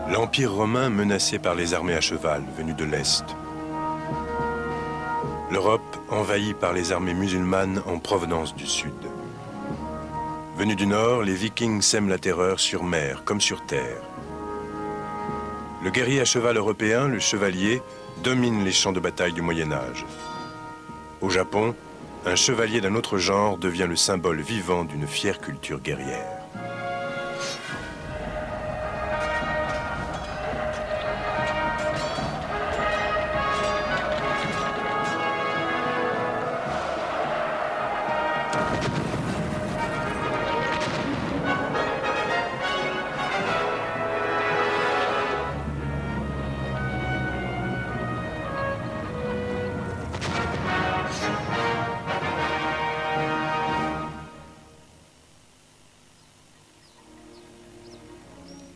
L'Empire romain menacé par les armées à cheval venues de l'Est. L'Europe envahie par les armées musulmanes en provenance du Sud. Venus du Nord, les Vikings sèment la terreur sur mer comme sur terre. Le guerrier à cheval européen, le chevalier, domine les champs de bataille du Moyen-Âge. Au Japon, un chevalier d'un autre genre devient le symbole vivant d'une fière culture guerrière.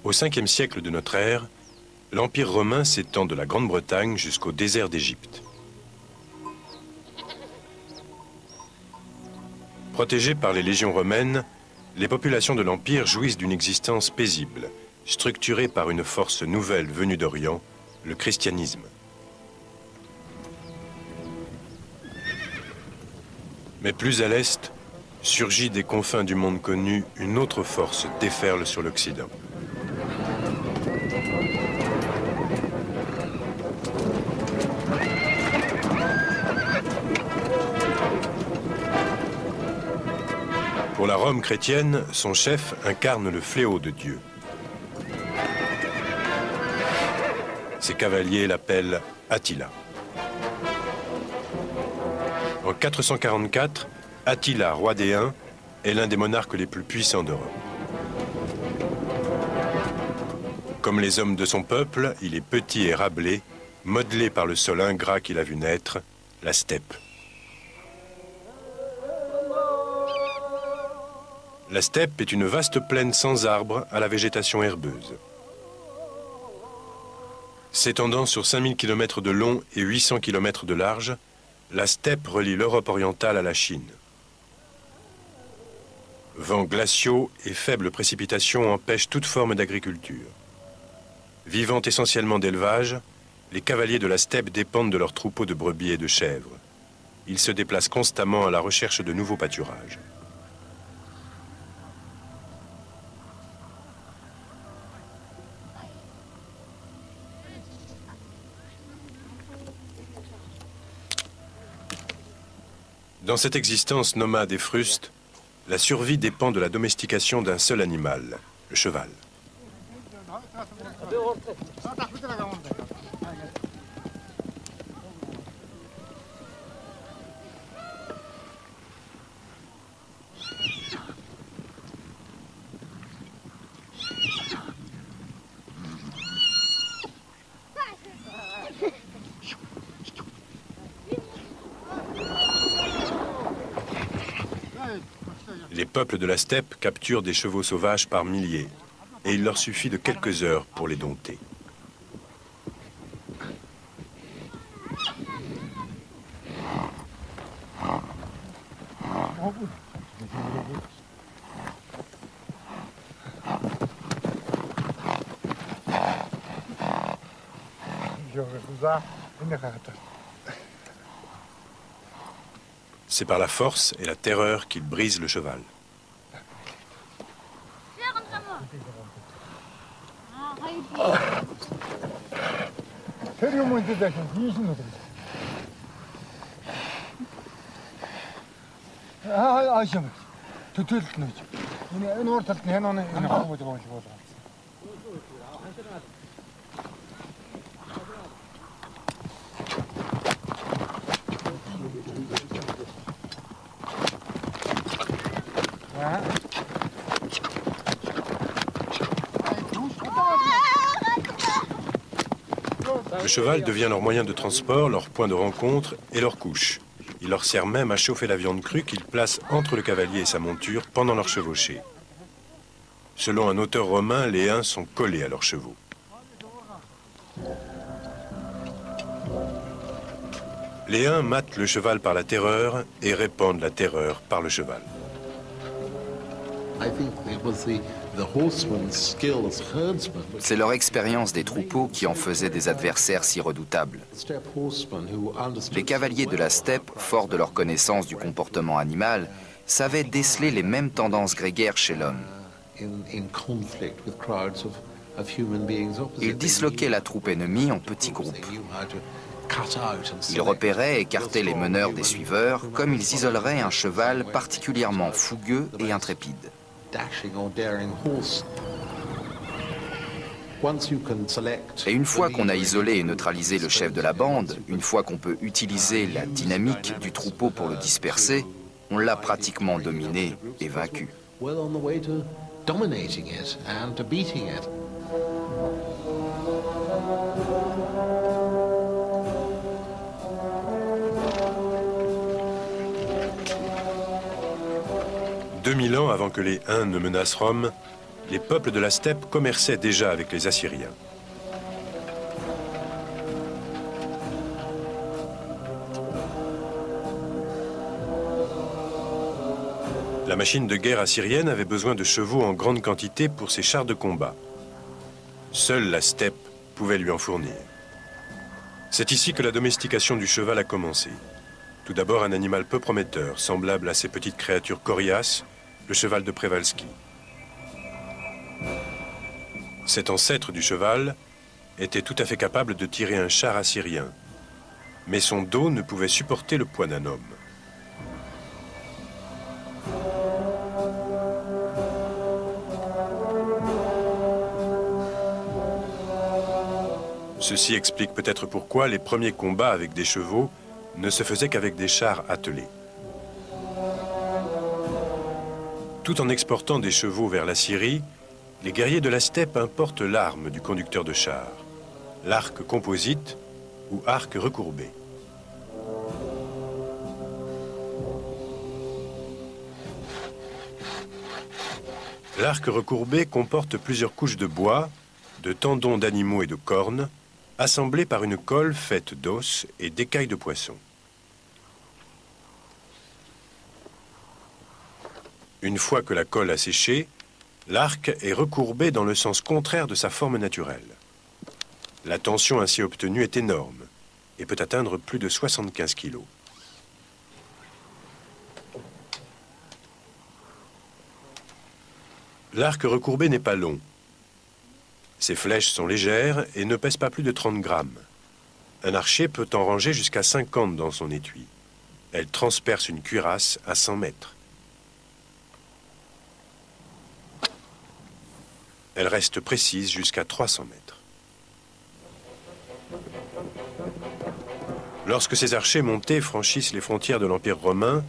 Au 5e siècle de notre ère, l'Empire romain s'étend de la Grande-Bretagne jusqu'au désert d'Égypte. Protégées par les légions romaines, les populations de l'Empire jouissent d'une existence paisible, structurée par une force nouvelle venue d'Orient, le christianisme. Mais plus à l'est, surgit des confins du monde connu une autre force déferle sur l'Occident. Pour la Rome chrétienne, son chef incarne le fléau de Dieu. Ses cavaliers l'appellent Attila. En 444, Attila, roi des Huns, est l'un des monarques les plus puissants d'Europe. Comme les hommes de son peuple, il est petit et râblé, modelé par le sol ingrat qu'il a vu naître, la steppe. La steppe est une vaste plaine sans arbres à la végétation herbeuse. S'étendant sur 5000 km de long et 800 km de large, la steppe relie l'Europe orientale à la Chine. Vents glaciaux et faibles précipitations empêchent toute forme d'agriculture. Vivant essentiellement d'élevage, les cavaliers de la steppe dépendent de leurs troupeaux de brebis et de chèvres. Ils se déplacent constamment à la recherche de nouveaux pâturages. Dans cette existence nomade et fruste, la survie dépend de la domestication d'un seul animal, le cheval. Les peuples de la steppe capturent des chevaux sauvages par milliers, et il leur suffit de quelques heures pour les dompter. C'est par la force et la terreur qu'il brise le cheval. Le cheval devient leur moyen de transport, leur point de rencontre et leur couche. Il leur sert même à chauffer la viande crue qu'ils placent entre le cavalier et sa monture pendant leur chevauchée. Selon un auteur romain, les Huns sont collés à leurs chevaux. Les Huns matent le cheval par la terreur et répandent la terreur par le cheval. C'est leur expérience des troupeaux qui en faisait des adversaires si redoutables. Les cavaliers de la steppe, forts de leur connaissance du comportement animal, savaient déceler les mêmes tendances grégaires chez l'homme. Ils disloquaient la troupe ennemie en petits groupes. Ils repéraient et écartaient les meneurs des suiveurs, comme ils isoleraient un cheval particulièrement fougueux et intrépide. Et une fois qu'on a isolé et neutralisé le chef de la bande, une fois qu'on peut utiliser la dynamique du troupeau pour le disperser, on l'a pratiquement dominé et vaincu. Mille ans avant que les Huns ne menacent Rome, les peuples de la steppe commerçaient déjà avec les Assyriens. La machine de guerre assyrienne avait besoin de chevaux en grande quantité pour ses chars de combat. Seule la steppe pouvait lui en fournir. C'est ici que la domestication du cheval a commencé. Tout d'abord un animal peu prometteur, semblable à ces petites créatures coriaces, le cheval de Przewalski. Cet ancêtre du cheval était tout à fait capable de tirer un char assyrien, mais son dos ne pouvait supporter le poids d'un homme. Ceci explique peut-être pourquoi les premiers combats avec des chevaux ne se faisaient qu'avec des chars attelés. Tout en exportant des chevaux vers la Syrie, les guerriers de la steppe importent l'arme du conducteur de char, l'arc composite ou arc recourbé. L'arc recourbé comporte plusieurs couches de bois, de tendons d'animaux et de cornes, assemblées par une colle faite d'os et d'écailles de poisson. Une fois que la colle a séché, l'arc est recourbé dans le sens contraire de sa forme naturelle. La tension ainsi obtenue est énorme et peut atteindre plus de 75 kg. L'arc recourbé n'est pas long. Ses flèches sont légères et ne pèsent pas plus de 30 grammes. Un archer peut en ranger jusqu'à 50 dans son étui. Elle transperce une cuirasse à 100 mètres. Elle reste précise jusqu'à 300 mètres. Lorsque ces archers montés franchissent les frontières de l'Empire romain,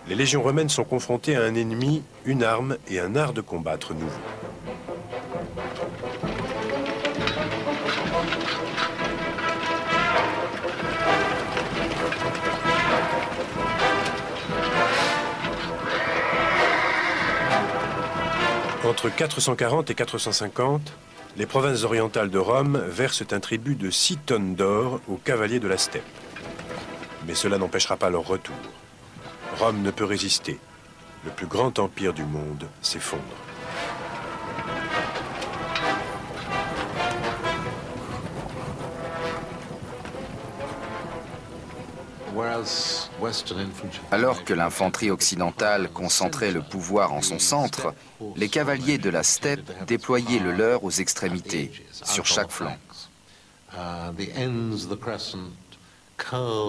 les légions romaines sont confrontées à un ennemi, une arme et un art de combattre nouveau. Entre 440 et 450, les provinces orientales de Rome versent un tribut de 6 tonnes d'or aux cavaliers de la steppe. Mais cela n'empêchera pas leur retour. Rome ne peut résister. Le plus grand empire du monde s'effondre. Alors que l'infanterie occidentale concentrait le pouvoir en son centre, les cavaliers de la steppe déployaient le leur aux extrémités, sur chaque flanc.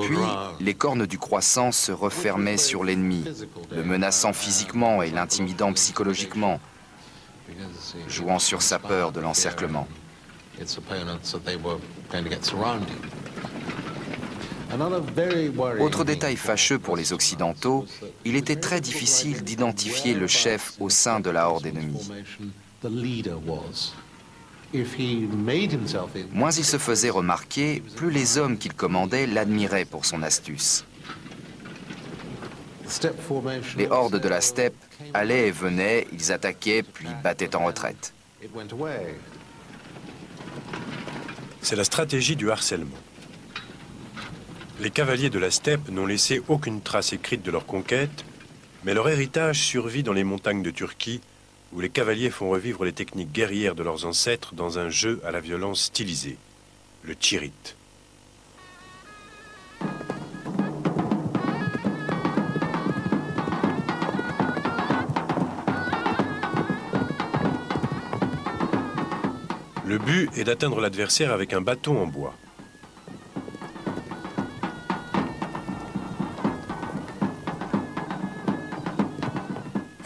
Puis, les cornes du croissant se refermaient sur l'ennemi, le menaçant physiquement et l'intimidant psychologiquement, jouant sur sa peur de l'encerclement. Autre détail fâcheux pour les Occidentaux, il était très difficile d'identifier le chef au sein de la horde ennemie. Moins il se faisait remarquer, plus les hommes qu'il commandait l'admiraient pour son astuce. Les hordes de la steppe allaient et venaient, ils attaquaient puis battaient en retraite. C'est la stratégie du harcèlement. Les cavaliers de la steppe n'ont laissé aucune trace écrite de leur conquête, mais leur héritage survit dans les montagnes de Turquie, où les cavaliers font revivre les techniques guerrières de leurs ancêtres dans un jeu à la violence stylisée, le Tchirit. Le but est d'atteindre l'adversaire avec un bâton en bois.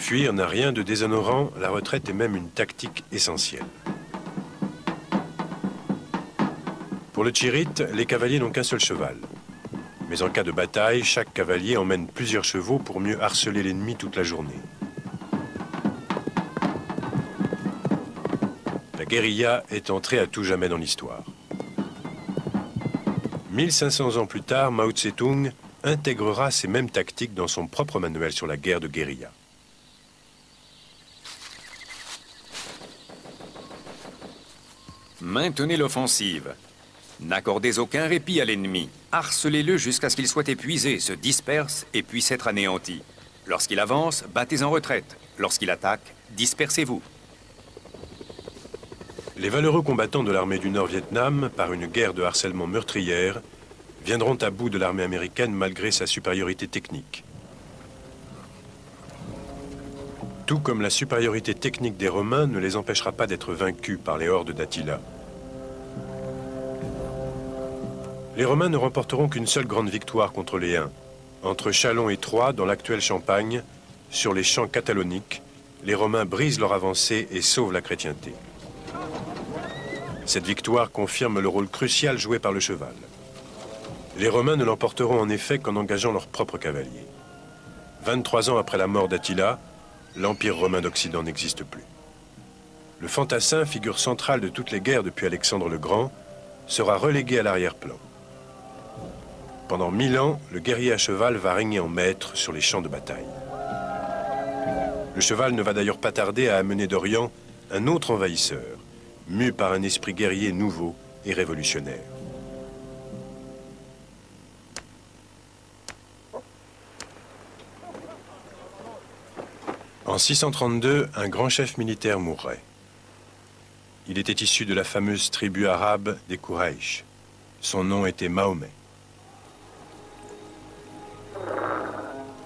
Fuir n'a rien de déshonorant, la retraite est même une tactique essentielle. Pour le Tchirit, les cavaliers n'ont qu'un seul cheval. Mais en cas de bataille, chaque cavalier emmène plusieurs chevaux pour mieux harceler l'ennemi toute la journée. La guérilla est entrée à tout jamais dans l'histoire. 1500 ans plus tard, Mao Tse-tung intégrera ces mêmes tactiques dans son propre manuel sur la guerre de guérilla. Maintenez l'offensive. N'accordez aucun répit à l'ennemi. Harcelez-le jusqu'à ce qu'il soit épuisé, se disperse et puisse être anéanti. Lorsqu'il avance, battez en retraite. Lorsqu'il attaque, dispersez-vous. Les valeureux combattants de l'armée du Nord-Vietnam, par une guerre de harcèlement meurtrière, viendront à bout de l'armée américaine malgré sa supériorité technique. Tout comme la supériorité technique des Romains ne les empêchera pas d'être vaincus par les hordes d'Attila. Les Romains ne remporteront qu'une seule grande victoire contre les Huns. Entre Châlons et Troyes, dans l'actuelle Champagne, sur les champs cataloniques, les Romains brisent leur avancée et sauvent la chrétienté. Cette victoire confirme le rôle crucial joué par le cheval. Les Romains ne l'emporteront en effet qu'en engageant leurs propres cavaliers. 23 ans après la mort d'Attila, l'Empire romain d'Occident n'existe plus. Le fantassin, figure centrale de toutes les guerres depuis Alexandre le Grand, sera relégué à l'arrière-plan. Pendant 1000 ans, le guerrier à cheval va régner en maître sur les champs de bataille. Le cheval ne va d'ailleurs pas tarder à amener d'Orient un autre envahisseur, mu par un esprit guerrier nouveau et révolutionnaire. En 632, un grand chef militaire mourrait. Il était issu de la fameuse tribu arabe des Quraysh. Son nom était Mahomet.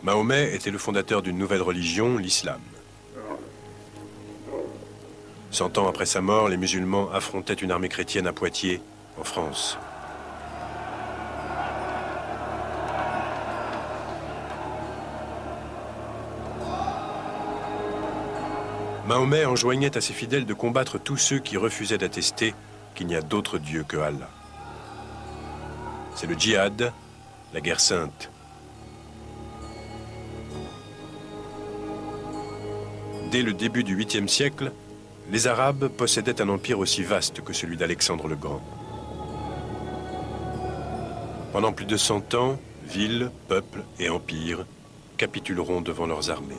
Mahomet était le fondateur d'une nouvelle religion, l'islam. 100 ans après sa mort, les musulmans affrontaient une armée chrétienne à Poitiers, en France. Mahomet enjoignait à ses fidèles de combattre tous ceux qui refusaient d'attester qu'il n'y a d'autre Dieu que Allah. C'est le djihad, la guerre sainte. Dès le début du 8e siècle, les Arabes possédaient un empire aussi vaste que celui d'Alexandre le Grand. Pendant plus de 100 ans, villes, peuples et empires capituleront devant leurs armées.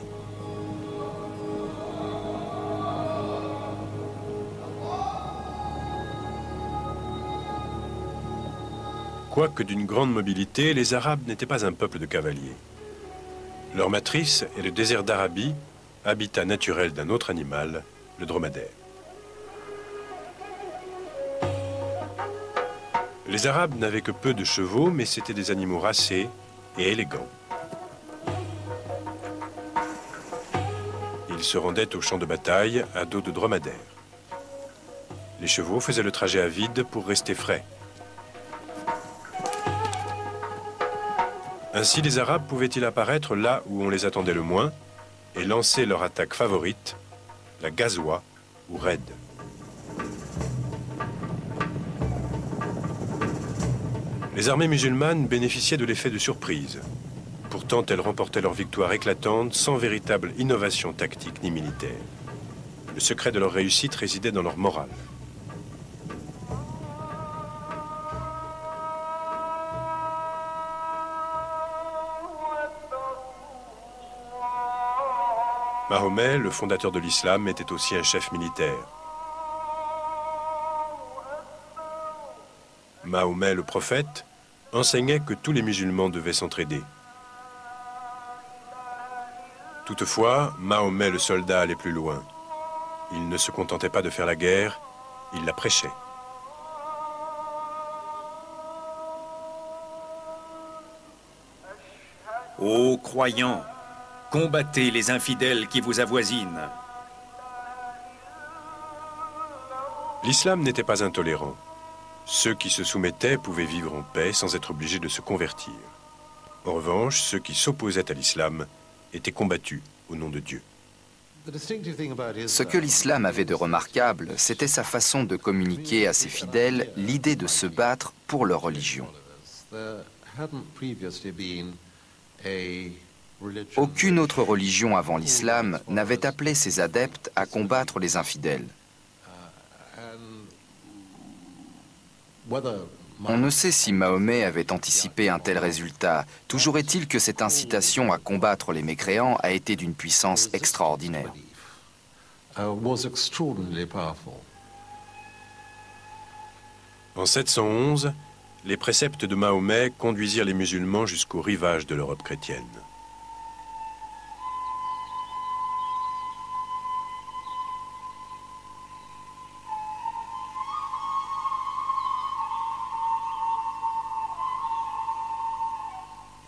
Quoique d'une grande mobilité, les Arabes n'étaient pas un peuple de cavaliers. Leur matrice est le désert d'Arabie, habitat naturel d'un autre animal, le dromadaire. Les Arabes n'avaient que peu de chevaux, mais c'étaient des animaux racés et élégants. Ils se rendaient au champ de bataille à dos de dromadaire. Les chevaux faisaient le trajet à vide pour rester frais. Ainsi, les Arabes pouvaient-ils apparaître là où on les attendait le moins et lancer leur attaque favorite, la ghazwa ou raid. Les armées musulmanes bénéficiaient de l'effet de surprise. Pourtant, elles remportaient leur victoire éclatante sans véritable innovation tactique ni militaire. Le secret de leur réussite résidait dans leur morale. Mahomet, le fondateur de l'islam, était aussi un chef militaire. Mahomet, le prophète, enseignait que tous les musulmans devaient s'entraider. Toutefois, Mahomet, le soldat, allait plus loin. Il ne se contentait pas de faire la guerre, il la prêchait. Ô croyants, combattez les infidèles qui vous avoisinent. L'islam n'était pas intolérant. Ceux qui se soumettaient pouvaient vivre en paix sans être obligés de se convertir. En revanche, ceux qui s'opposaient à l'islam étaient combattus au nom de Dieu. Ce que l'islam avait de remarquable, c'était sa façon de communiquer à ses fidèles l'idée de se battre pour leur religion. Aucune autre religion avant l'islam n'avait appelé ses adeptes à combattre les infidèles. On ne sait si Mahomet avait anticipé un tel résultat. Toujours est-il que cette incitation à combattre les mécréants a été d'une puissance extraordinaire. En 711, les préceptes de Mahomet conduisirent les musulmans jusqu'au rivage de l'Europe chrétienne.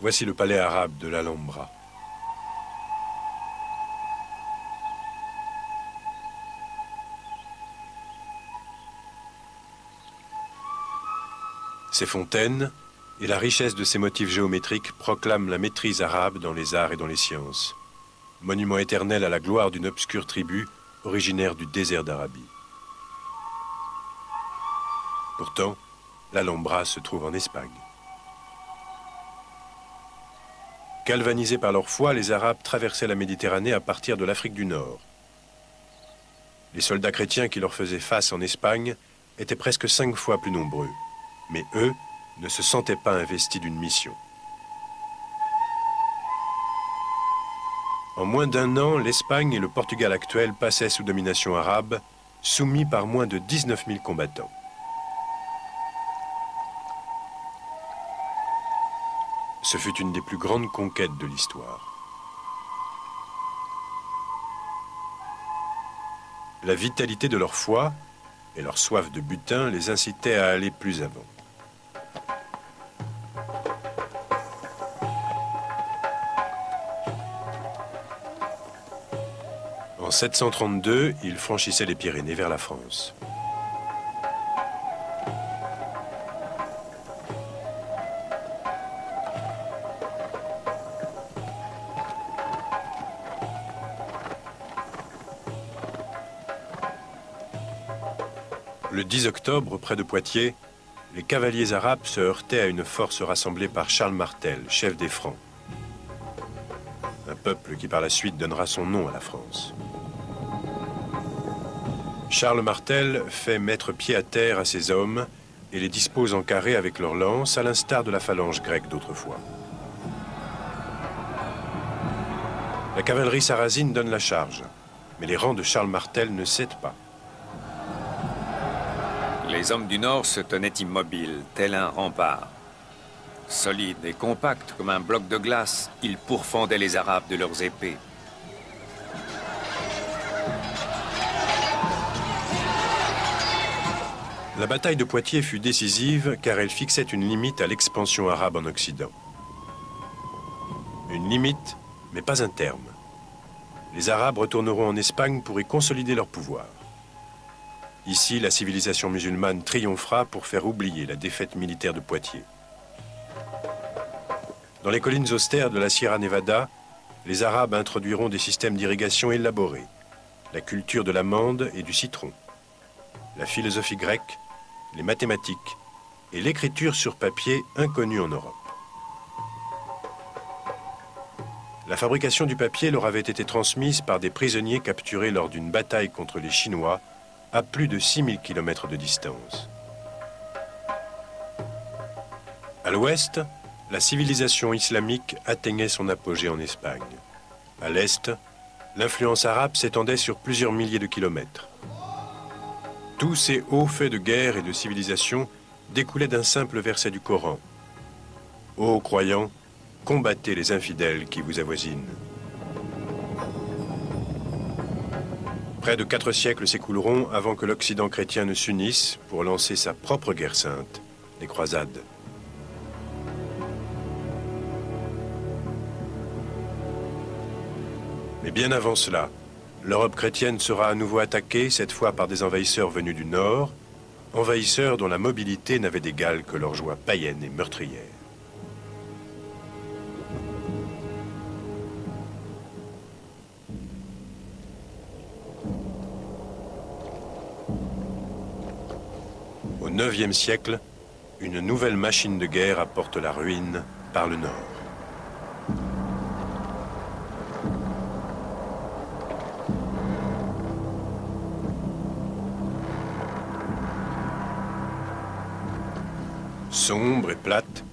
Voici le palais arabe de l'Alhambra. Ces fontaines et la richesse de ces motifs géométriques proclament la maîtrise arabe dans les arts et dans les sciences. Monument éternel à la gloire d'une obscure tribu originaire du désert d'Arabie. Pourtant, l'Alhambra se trouve en Espagne. Galvanisés par leur foi, les Arabes traversaient la Méditerranée à partir de l'Afrique du Nord. Les soldats chrétiens qui leur faisaient face en Espagne étaient presque 5 fois plus nombreux. Mais eux ne se sentaient pas investis d'une mission. En moins d'un an, l'Espagne et le Portugal actuel passaient sous domination arabe, soumis par moins de 19 000 combattants. Ce fut une des plus grandes conquêtes de l'histoire. La vitalité de leur foi et leur soif de butin les incitait à aller plus avant. En 732, ils franchissaient les Pyrénées vers la France. Le 10 octobre, près de Poitiers, les cavaliers arabes se heurtaient à une force rassemblée par Charles Martel, chef des Francs. Un peuple qui par la suite donnera son nom à la France. Charles Martel fait mettre pied à terre à ses hommes et les dispose en carré avec leurs lances, à l'instar de la phalange grecque d'autrefois. La cavalerie sarrasine donne la charge, mais les rangs de Charles Martel ne cèdent pas. Les hommes du Nord se tenaient immobiles, tel un rempart. Solides et compacts comme un bloc de glace, ils pourfendaient les Arabes de leurs épées. La bataille de Poitiers fut décisive car elle fixait une limite à l'expansion arabe en Occident. Une limite, mais pas un terme. Les Arabes retourneront en Espagne pour y consolider leur pouvoir. Ici, la civilisation musulmane triomphera pour faire oublier la défaite militaire de Poitiers. Dans les collines austères de la Sierra Nevada, les Arabes introduiront des systèmes d'irrigation élaborés, la culture de l'amande et du citron, la philosophie grecque, les mathématiques et l'écriture sur papier inconnue en Europe. La fabrication du papier leur avait été transmise par des prisonniers capturés lors d'une bataille contre les Chinois à plus de 6000 km de distance. À l'ouest, la civilisation islamique atteignait son apogée en Espagne. À l'est, l'influence arabe s'étendait sur plusieurs milliers de kilomètres. Tous ces hauts faits de guerre et de civilisation découlaient d'un simple verset du Coran. Ô croyants, combattez les infidèles qui vous avoisinent. Près de 4 siècles s'écouleront avant que l'Occident chrétien ne s'unisse pour lancer sa propre guerre sainte, les croisades. Mais bien avant cela, l'Europe chrétienne sera à nouveau attaquée, cette fois par des envahisseurs venus du Nord, envahisseurs dont la mobilité n'avait d'égal que leur joie païenne et meurtrière. Au IXe siècle, une nouvelle machine de guerre apporte la ruine par le Nord. Sombre et plate,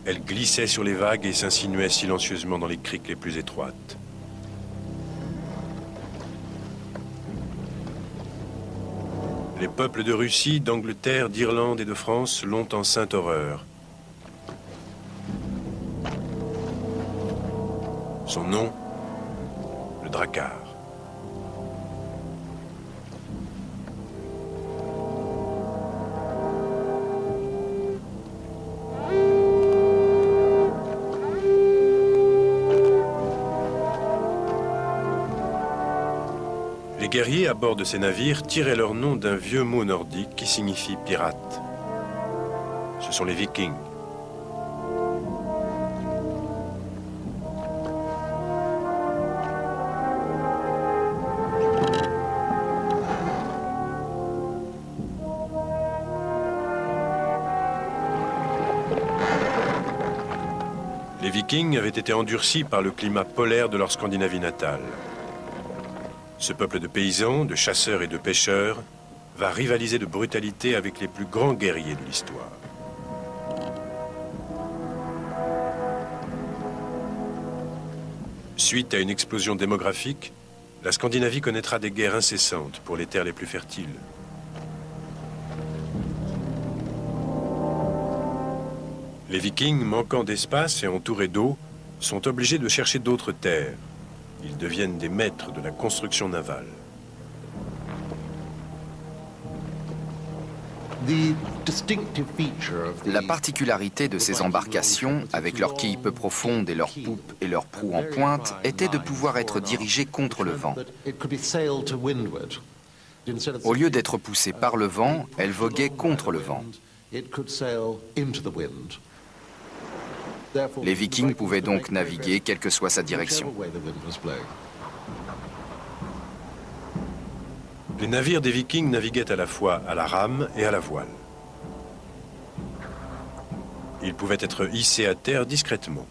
elle glissait sur les vagues et s'insinuait silencieusement dans les criques les plus étroites. Les peuples de Russie, d'Angleterre, d'Irlande et de France l'ont en sainte horreur. Son nom, le Drakkar. Les guerriers à bord de ces navires tiraient leur nom d'un vieux mot nordique qui signifie pirate. Ce sont les Vikings. Les Vikings avaient été endurcis par le climat polaire de leur Scandinavie natale. Ce peuple de paysans, de chasseurs et de pêcheurs va rivaliser de brutalité avec les plus grands guerriers de l'histoire. Suite à une explosion démographique, la Scandinavie connaîtra des guerres incessantes pour les terres les plus fertiles. Les Vikings, manquant d'espace et entourés d'eau, sont obligés de chercher d'autres terres. Ils deviennent des maîtres de la construction navale. La particularité de ces embarcations, avec leurs quilles peu profondes et leurs poupes et leurs proues en pointe, était de pouvoir être dirigées contre le vent. Au lieu d'être poussées par le vent, elles voguaient contre le vent. Les Vikings pouvaient donc naviguer quelle que soit sa direction. Les navires des Vikings naviguaient à la fois à la rame et à la voile. Ils pouvaient être hissés à terre discrètement.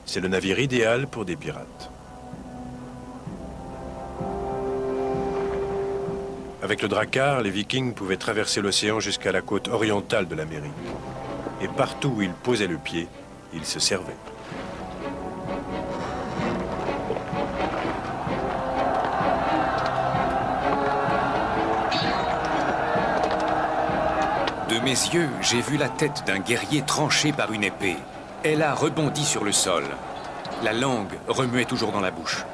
C'est le navire idéal pour des pirates. Avec le Drakkar, les Vikings pouvaient traverser l'océan jusqu'à la côte orientale de l'Amérique. Et partout où ils posaient le pied, ils se servaient. De mes yeux, j'ai vu la tête d'un guerrier tranché par une épée. Elle a rebondi sur le sol. La langue remuait toujours dans la bouche.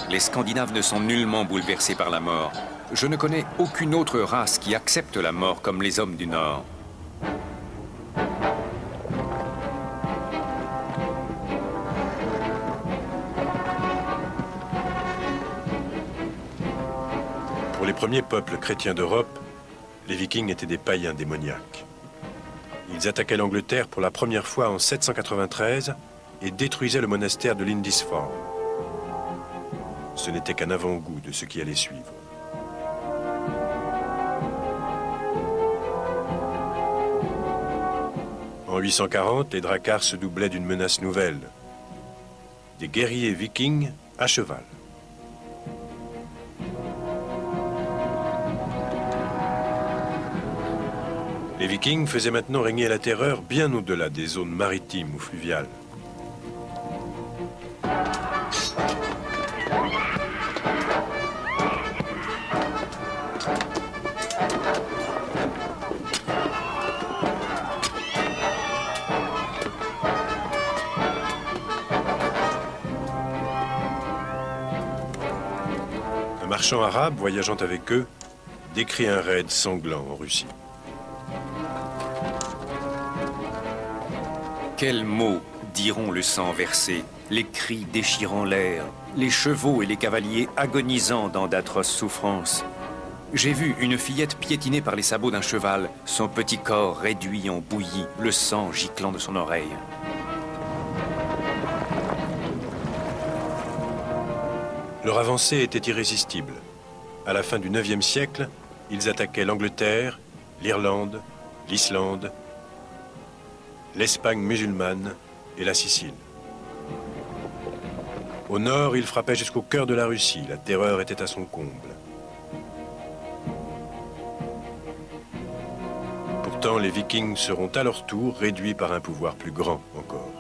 Les Scandinaves ne sont nullement bouleversés par la mort. Je ne connais aucune autre race qui accepte la mort comme les hommes du Nord. Pour les premiers peuples chrétiens d'Europe, les Vikings étaient des païens démoniaques. Ils attaquaient l'Angleterre pour la première fois en 793 et détruisaient le monastère de Lindisfarne. Ce n'était qu'un avant-goût de ce qui allait suivre. En 840, les Drakkars se doublaient d'une menace nouvelle. Des guerriers vikings à cheval. Les Vikings faisaient maintenant régner la terreur bien au-delà des zones maritimes ou fluviales. marchand arabe voyageant avec eux décrit un raid sanglant en Russie. Quels mots diront le sang versé, les cris déchirant l'air, les chevaux et les cavaliers agonisant dans d'atroces souffrances. J'ai vu une fillette piétinée par les sabots d'un cheval, son petit corps réduit en bouillie, le sang giclant de son oreille. Leur avancée était irrésistible. À la fin du IXe siècle, ils attaquaient l'Angleterre, l'Irlande, l'Islande, l'Espagne musulmane et la Sicile. Au nord, ils frappaient jusqu'au cœur de la Russie. La terreur était à son comble. Pourtant, les Vikings seront à leur tour réduits par un pouvoir plus grand encore.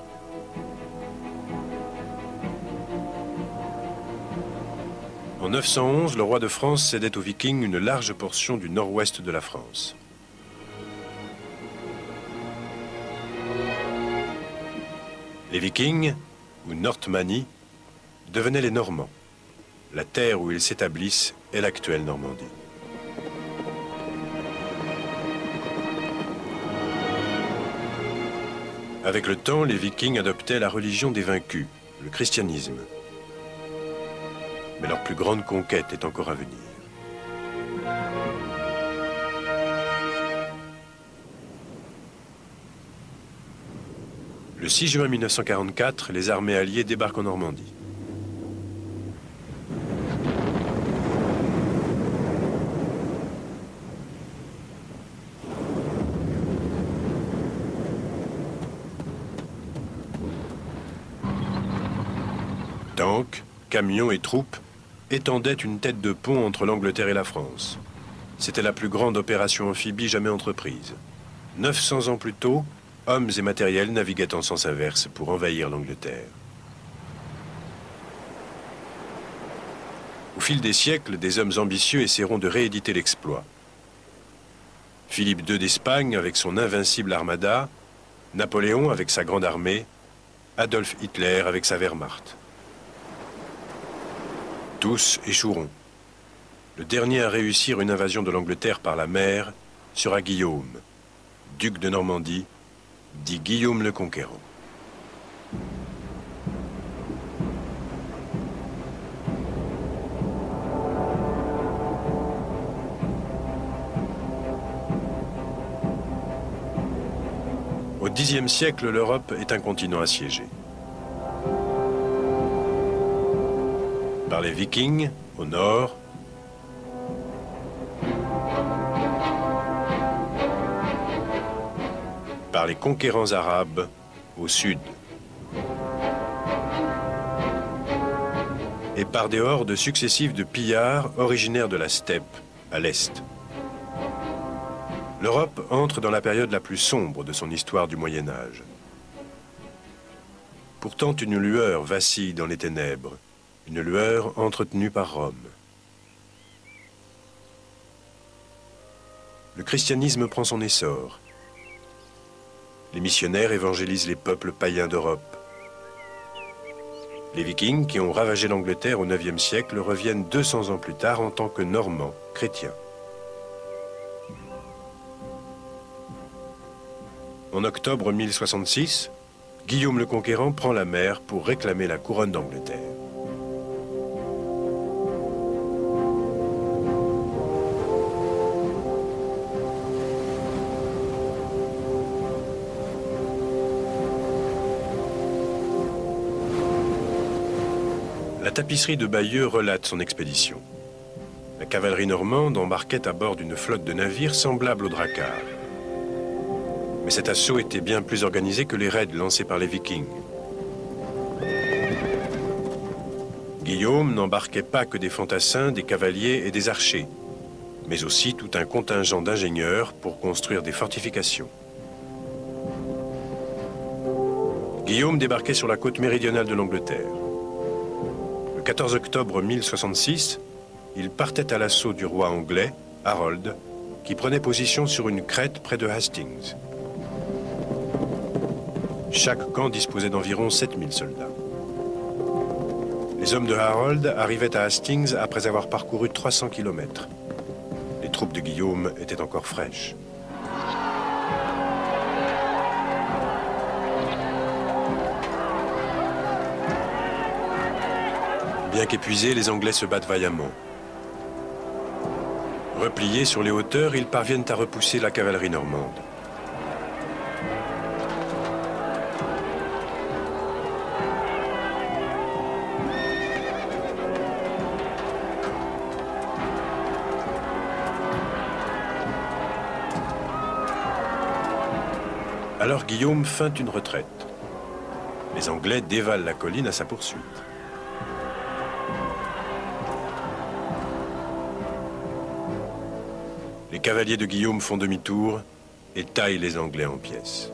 En 911, le roi de France cédait aux Vikings une large portion du nord-ouest de la France. Les Vikings, ou Nortmanni, devenaient les Normands. La terre où ils s'établissent est l'actuelle Normandie. Avec le temps, les Vikings adoptaient la religion des vaincus, le christianisme. Mais leur plus grande conquête est encore à venir. Le 6 juin 1944, les armées alliées débarquent en Normandie. Tanks, camions et troupes étendaient une tête de pont entre l'Angleterre et la France. C'était la plus grande opération amphibie jamais entreprise. 900 ans plus tôt, hommes et matériels naviguaient en sens inverse pour envahir l'Angleterre. Au fil des siècles, des hommes ambitieux essaieront de rééditer l'exploit. Philippe II d'Espagne avec son invincible armada, Napoléon avec sa grande armée, Adolf Hitler avec sa Wehrmacht. Tous échoueront. Le dernier à réussir une invasion de l'Angleterre par la mer sera Guillaume, duc de Normandie, dit Guillaume le Conquérant. Au Xe siècle, l'Europe est un continent assiégé. Par les Vikings, au nord, par les conquérants arabes, au sud, et par des hordes successives de pillards originaires de la steppe, à l'est. L'Europe entre dans la période la plus sombre de son histoire du Moyen-Âge. Pourtant, une lueur vacille dans les ténèbres, une lueur entretenue par Rome. Le christianisme prend son essor. Les missionnaires évangélisent les peuples païens d'Europe. Les Vikings, qui ont ravagé l'Angleterre au IXe siècle, reviennent 200 ans plus tard en tant que Normands chrétiens. En octobre 1066, Guillaume le Conquérant prend la mer pour réclamer la couronne d'Angleterre. La tapisserie de Bayeux relate son expédition. La cavalerie normande embarquait à bord d'une flotte de navires semblable aux dracars. Mais cet assaut était bien plus organisé que les raids lancés par les Vikings. Guillaume n'embarquait pas que des fantassins, des cavaliers et des archers, mais aussi tout un contingent d'ingénieurs pour construire des fortifications. Guillaume débarquait sur la côte méridionale de l'Angleterre. Le 14 octobre 1066, il partait à l'assaut du roi anglais, Harold, qui prenait position sur une crête près de Hastings. Chaque camp disposait d'environ 7000 soldats. Les Les hommes de Harold arrivaient à Hastings après avoir parcouru 300 km. Les troupes de Guillaume étaient encore fraîches. Bien qu'épuisés, les Anglais se battent vaillamment. Repliés sur les hauteurs, ils parviennent à repousser la cavalerie normande. Alors Guillaume feinte une retraite. Les Anglais dévalent la colline à sa poursuite. Les cavaliers de Guillaume font demi-tour et taillent les Anglais en pièces.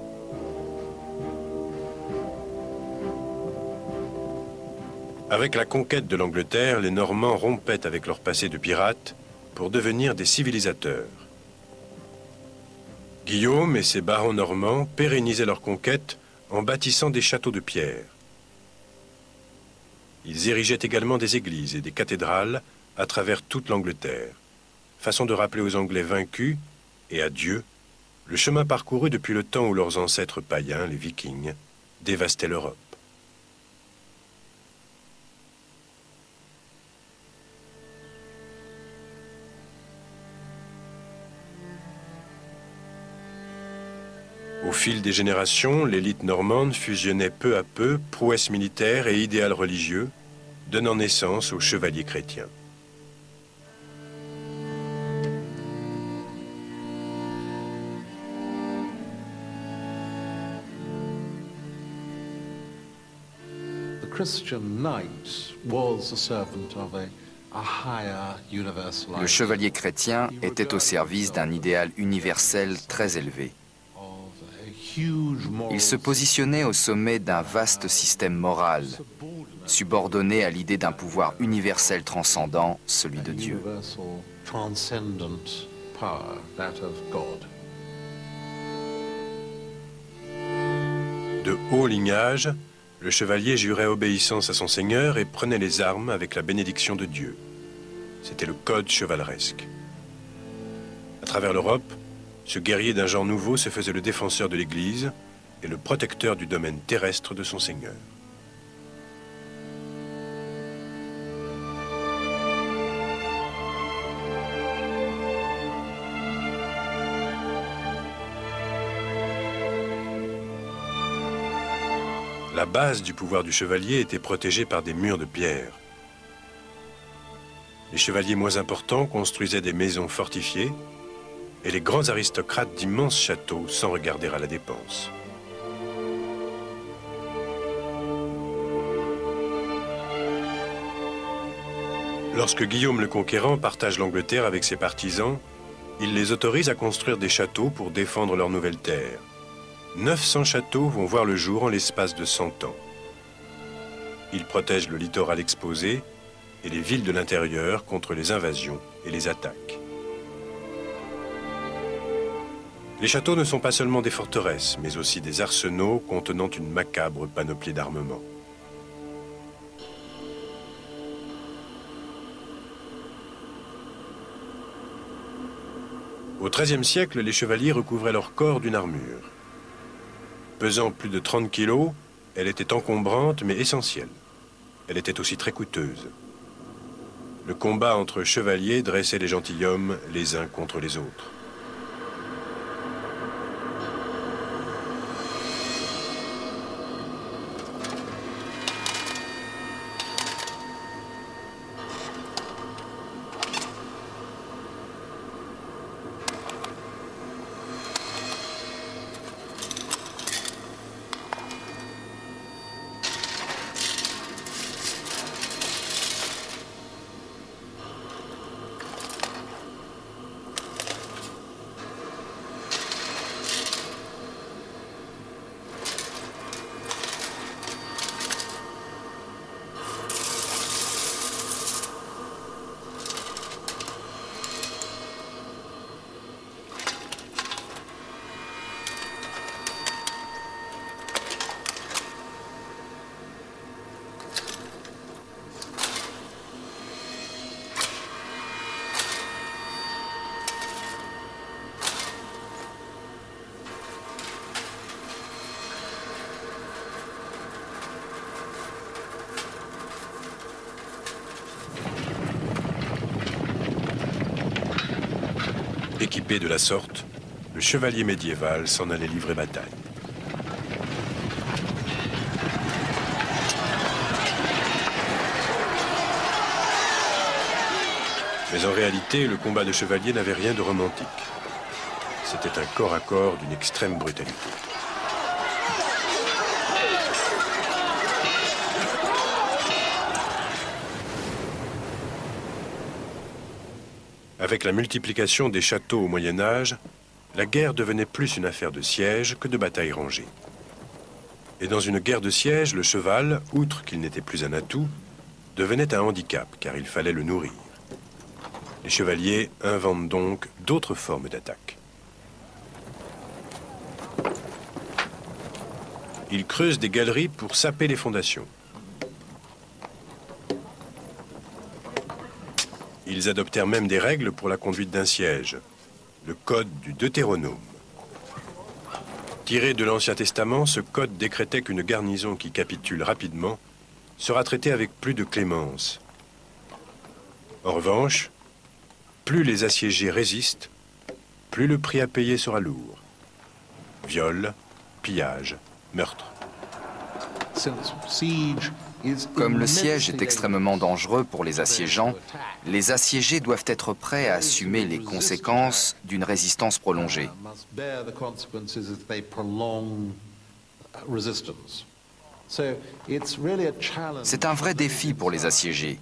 Avec la conquête de l'Angleterre, les Normands rompaient avec leur passé de pirates pour devenir des civilisateurs. Guillaume et ses barons normands pérennisaient leur conquête en bâtissant des châteaux de pierre. Ils érigeaient également des églises et des cathédrales à travers toute l'Angleterre, façon de rappeler aux Anglais vaincus et à Dieu le chemin parcouru depuis le temps où leurs ancêtres païens, les Vikings, dévastaient l'Europe. Au fil des générations, l'élite normande fusionnait peu à peu prouesses militaires et idéal religieux, donnant naissance aux chevaliers chrétiens. Le chevalier chrétien était au service d'un idéal universel très élevé. Il se positionnait au sommet d'un vaste système moral, subordonné à l'idée d'un pouvoir universel transcendant, celui de Dieu. De haut lignage, le chevalier jurait obéissance à son seigneur et prenait les armes avec la bénédiction de Dieu. C'était le code chevaleresque. À travers l'Europe, ce guerrier d'un genre nouveau se faisait le défenseur de l'Église et le protecteur du domaine terrestre de son seigneur. La base du pouvoir du chevalier était protégée par des murs de pierre. Les chevaliers moins importants construisaient des maisons fortifiées et les grands aristocrates d'immenses châteaux sans regarder à la dépense. Lorsque Guillaume le Conquérant partage l'Angleterre avec ses partisans, il les autorise à construire des châteaux pour défendre leurs nouvelles terres. 900 châteaux vont voir le jour en l'espace de 100 ans. Ils protègent le littoral exposé et les villes de l'intérieur contre les invasions et les attaques. Les châteaux ne sont pas seulement des forteresses, mais aussi des arsenaux contenant une macabre panoplie d'armements. Au XIIIe siècle, les chevaliers recouvraient leur corps d'une armure. Pesant plus de 30 kilos, elle était encombrante mais essentielle. Elle était aussi très coûteuse. Le combat entre chevaliers dressait les gentilshommes les uns contre les autres. Équipé de la sorte, le chevalier médiéval s'en allait livrer bataille. Mais en réalité, le combat de chevalier n'avait rien de romantique. C'était un corps à corps d'une extrême brutalité. Avec la multiplication des châteaux au Moyen Âge, la guerre devenait plus une affaire de siège que de bataille rangée. Et dans une guerre de siège, le cheval, outre qu'il n'était plus un atout, devenait un handicap, car il fallait le nourrir. Les chevaliers inventent donc d'autres formes d'attaque. Ils creusent des galeries pour saper les fondations. Ils adoptèrent même des règles pour la conduite d'un siège, le code du Deutéronome. Tiré de l'Ancien Testament, ce code décrétait qu'une garnison qui capitule rapidement sera traitée avec plus de clémence. En revanche, plus les assiégés résistent, plus le prix à payer sera lourd. Viol, pillage, meurtre. Comme le siège est extrêmement dangereux pour les assiégeants, les assiégés doivent être prêts à assumer les conséquences d'une résistance prolongée. C'est un vrai défi pour les assiégés.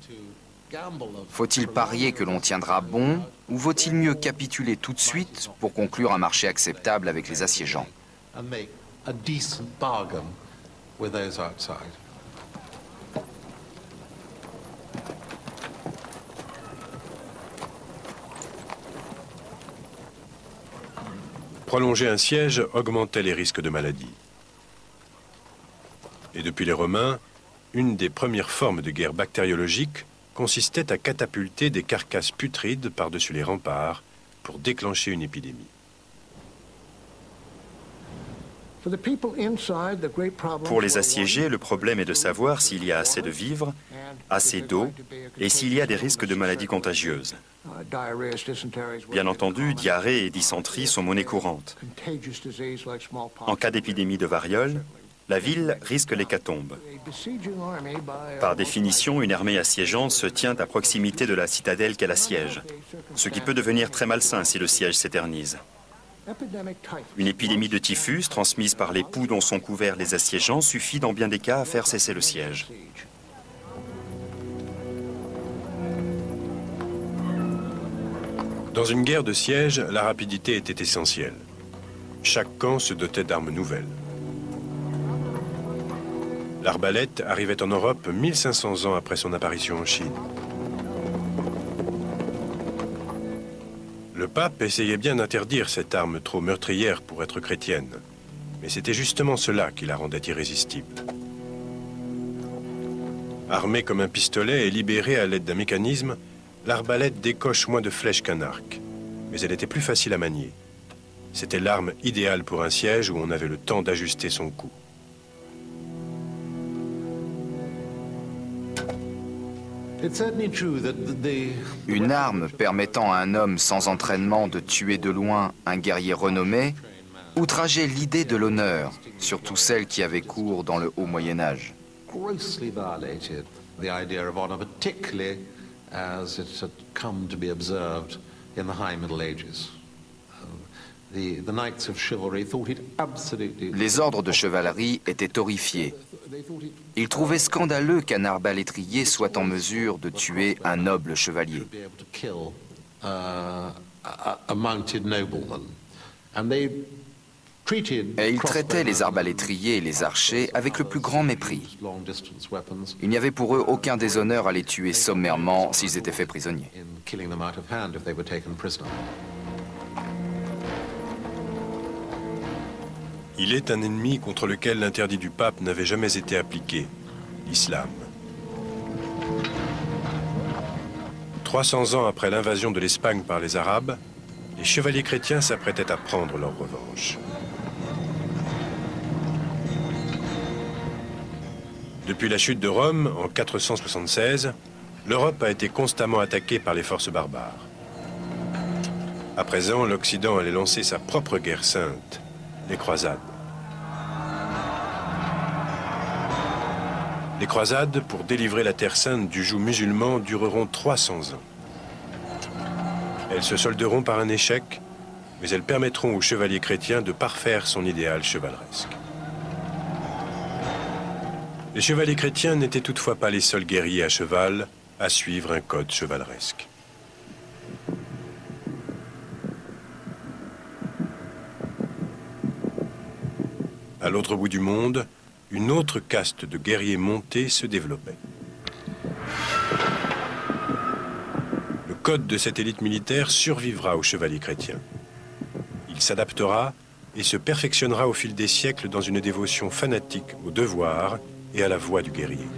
Faut-il parier que l'on tiendra bon ou vaut-il mieux capituler tout de suite pour conclure un marché acceptable avec les assiégeants? Prolonger un siège augmentait les risques de maladie. Et depuis les Romains, une des premières formes de guerre bactériologique consistait à catapulter des carcasses putrides par-dessus les remparts pour déclencher une épidémie. Pour les assiégés, le problème est de savoir s'il y a assez de vivres, assez d'eau et s'il y a des risques de maladies contagieuses. Bien entendu, diarrhée et dysenterie sont monnaie courante. En cas d'épidémie de variole, la ville risque l'hécatombe. Par définition, une armée assiégeante se tient à proximité de la citadelle qu'elle assiège, ce qui peut devenir très malsain si le siège s'éternise. Une épidémie de typhus, transmise par les poux dont sont couverts les assiégeants, suffit dans bien des cas à faire cesser le siège. Dans une guerre de siège, la rapidité était essentielle. Chaque camp se dotait d'armes nouvelles. L'arbalète arrivait en Europe 1500 ans après son apparition en Chine. Le pape essayait bien d'interdire cette arme trop meurtrière pour être chrétienne, mais c'était justement cela qui la rendait irrésistible. Armée comme un pistolet et libérée à l'aide d'un mécanisme, l'arbalète décoche moins de flèches qu'un arc, mais elle était plus facile à manier. C'était l'arme idéale pour un siège où on avait le temps d'ajuster son coup. Une arme permettant à un homme sans entraînement de tuer de loin un guerrier renommé outrageait l'idée de l'honneur, surtout celle qui avait cours dans le haut Moyen-Âge. Les ordres de chevalerie étaient horrifiés. Ils trouvaient scandaleux qu'un arbalétrier soit en mesure de tuer un noble chevalier. Et ils traitaient les arbalétriers et les archers avec le plus grand mépris. Il n'y avait pour eux aucun déshonneur à les tuer sommairement s'ils étaient faits prisonniers. Il est un ennemi contre lequel l'interdit du pape n'avait jamais été appliqué, l'islam. 300 ans après l'invasion de l'Espagne par les Arabes, les chevaliers chrétiens s'apprêtaient à prendre leur revanche. Depuis la chute de Rome, en 476, l'Europe a été constamment attaquée par les forces barbares. À présent, l'Occident allait lancer sa propre guerre sainte, les croisades. Les croisades, pour délivrer la Terre sainte du joug musulman, dureront 300 ans. Elles se solderont par un échec, mais elles permettront au chevalier chrétien de parfaire son idéal chevaleresque. Les chevaliers chrétiens n'étaient toutefois pas les seuls guerriers à cheval à suivre un code chevaleresque. À l'autre bout du monde, une autre caste de guerriers montés se développait. Le code de cette élite militaire survivra aux chevaliers chrétiens. Il s'adaptera et se perfectionnera au fil des siècles dans une dévotion fanatique au devoir et à la voie du guerrier.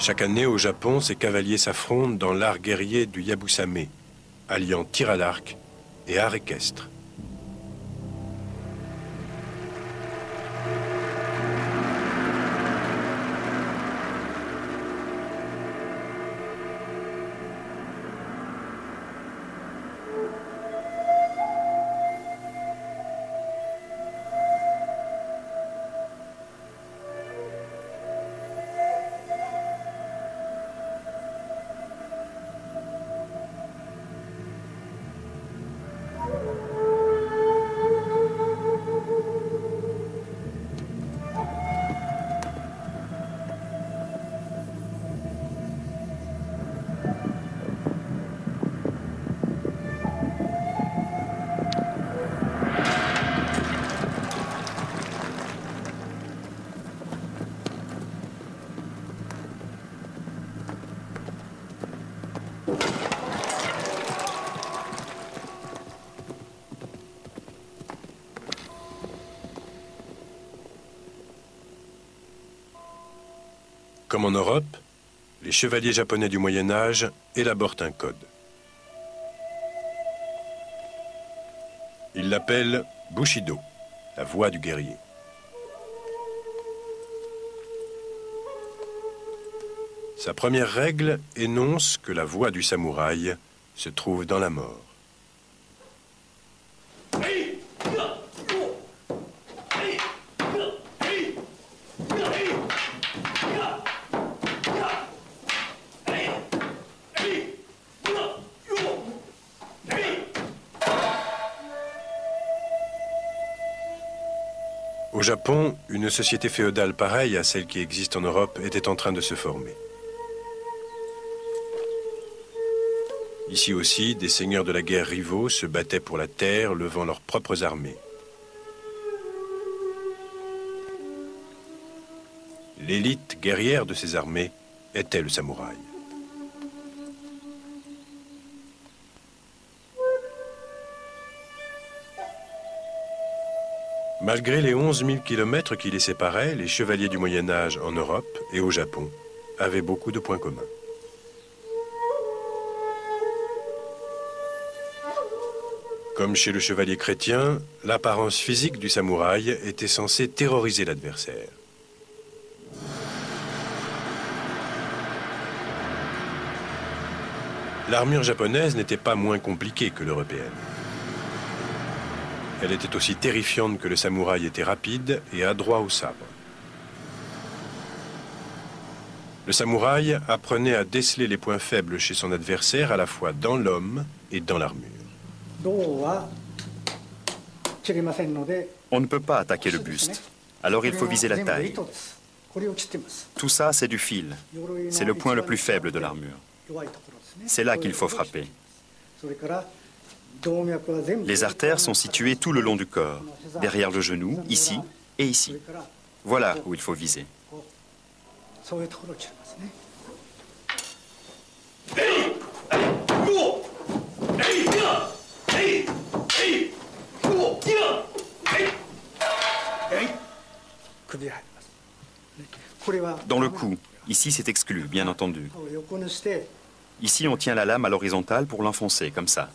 Chaque année, au Japon, ces cavaliers s'affrontent dans l'art guerrier du Yabusame, alliant tir à l'arc et art équestre. Comme en Europe, les chevaliers japonais du Moyen Âge élaborent un code. Ils l'appellent Bushido, la voie du guerrier. Sa première règle énonce que la voie du samouraï se trouve dans la mort. Au Japon, une société féodale pareille à celle qui existe en Europe était en train de se former. Ici aussi, des seigneurs de la guerre rivaux se battaient pour la terre, levant leurs propres armées. L'élite guerrière de ces armées était le samouraï. Malgré les 11 000 kilomètres qui les séparaient, les chevaliers du Moyen Âge en Europe et au Japon avaient beaucoup de points communs. Comme chez le chevalier chrétien, l'apparence physique du samouraï était censée terroriser l'adversaire. L'armure japonaise n'était pas moins compliquée que l'européenne. Elle était aussi terrifiante que le samouraï était rapide et adroit au sabre. Le samouraï apprenait à déceler les points faibles chez son adversaire à la fois dans l'homme et dans l'armure. On ne peut pas attaquer le buste, alors il faut viser la taille. Tout ça, c'est du fil. C'est le point le plus faible de l'armure. C'est là qu'il faut frapper. Les artères sont situées tout le long du corps, derrière le genou, ici et ici. Voilà où il faut viser. Dans le cou, Ici, c'est exclu, bien entendu. Ici, on tient la lame à l'horizontale pour l'enfoncer, comme ça.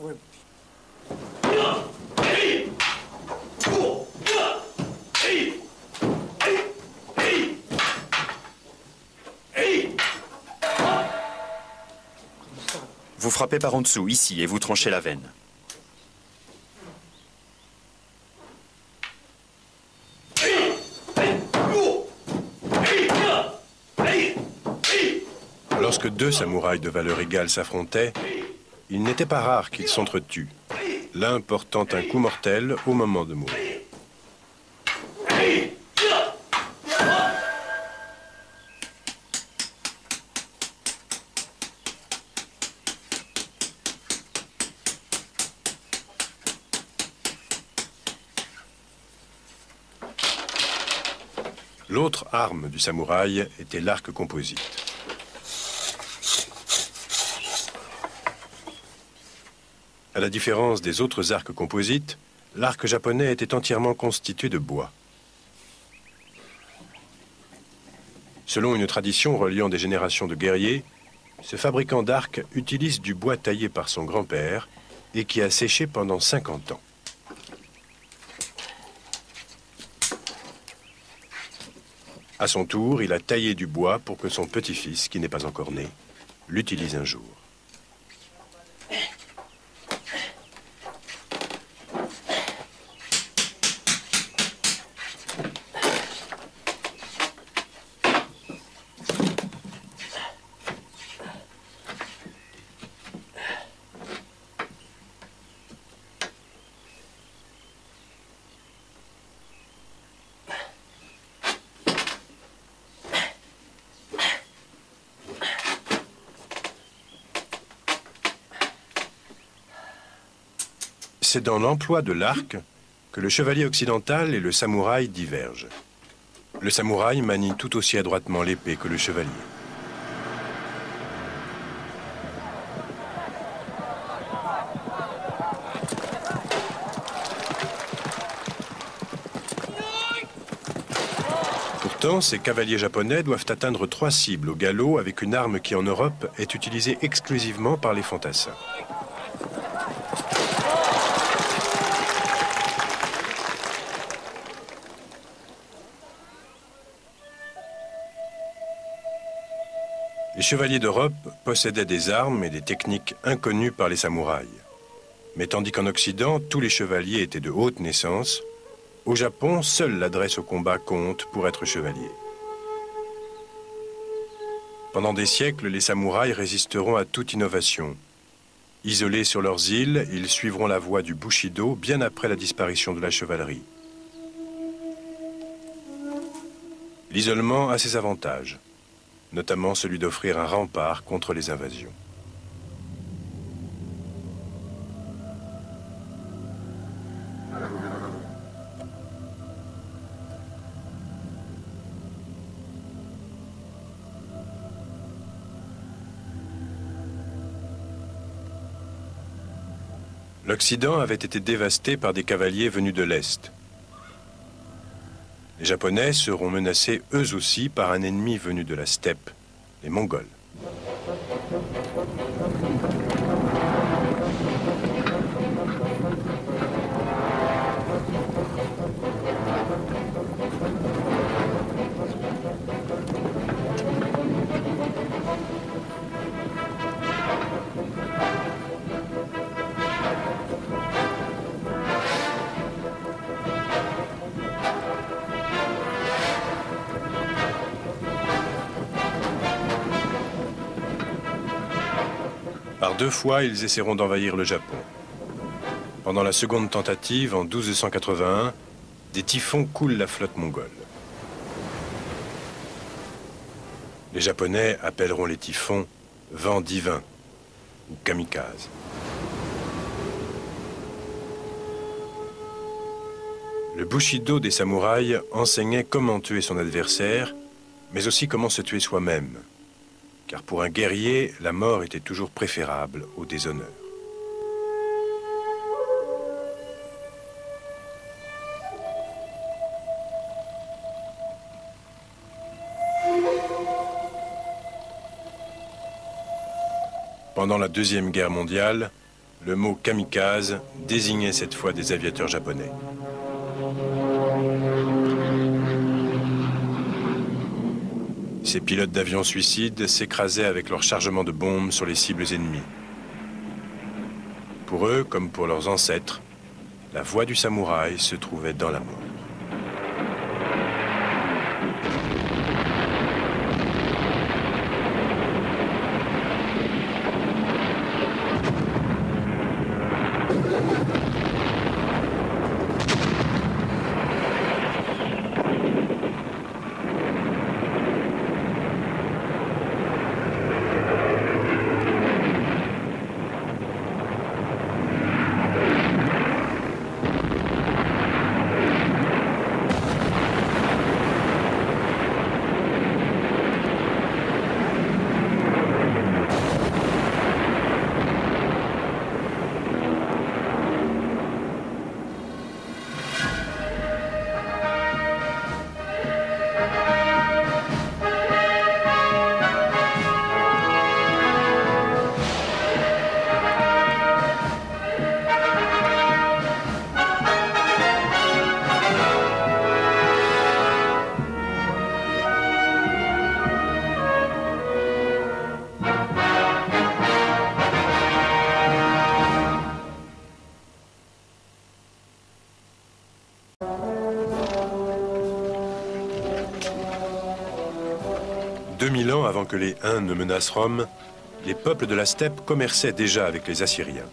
Vous frappez par en dessous, ici, et vous tranchez la veine. Lorsque deux samouraïs de valeur égale s'affrontaient, il n'était pas rare qu'ils s'entretuent, l'un portant un coup mortel au moment de mourir. L'autre arme du samouraï était l'arc composite. À la différence des autres arcs composites, l'arc japonais était entièrement constitué de bois. Selon une tradition reliant des générations de guerriers, ce fabricant d'arcs utilise du bois taillé par son grand-père et qui a séché pendant 50 ans. À son tour, il a taillé du bois pour que son petit-fils, qui n'est pas encore né, l'utilise un jour. C'est dans l'emploi de l'arc que le chevalier occidental et le samouraï divergent. Le samouraï manie tout aussi adroitement l'épée que le chevalier. Pourtant, ces cavaliers japonais doivent atteindre 3 cibles au galop avec une arme qui en Europe est utilisée exclusivement par les fantassins. Les chevaliers d'Europe possédaient des armes et des techniques inconnues par les samouraïs. Mais tandis qu'en Occident, tous les chevaliers étaient de haute naissance, au Japon, seule l'adresse au combat compte pour être chevalier. Pendant des siècles, les samouraïs résisteront à toute innovation. Isolés sur leurs îles, ils suivront la voie du Bushido bien après la disparition de la chevalerie. L'isolement a ses avantages, notamment celui d'offrir un rempart contre les invasions. L'Occident avait été dévasté par des cavaliers venus de l'Est. Les Japonais seront menacés eux aussi par un ennemi venu de la steppe, les Mongols. Par 2 fois, ils essaieront d'envahir le Japon. Pendant la seconde tentative, en 1281, des typhons coulent la flotte mongole. Les Japonais appelleront les typhons « vents divins » ou « kamikazes ». Le Bushido des samouraïs enseignait comment tuer son adversaire, mais aussi comment se tuer soi-même. Car pour un guerrier, la mort était toujours préférable au déshonneur. Pendant la Deuxième Guerre mondiale, le mot kamikaze désignait cette fois des aviateurs japonais. Ces pilotes d'avions suicides s'écrasaient avec leur chargement de bombes sur les cibles ennemies. Pour eux, comme pour leurs ancêtres, la voie du samouraï se trouvait dans la mort. Avant que les Huns ne menacent Rome, les peuples de la steppe commerçaient déjà avec les Assyriens.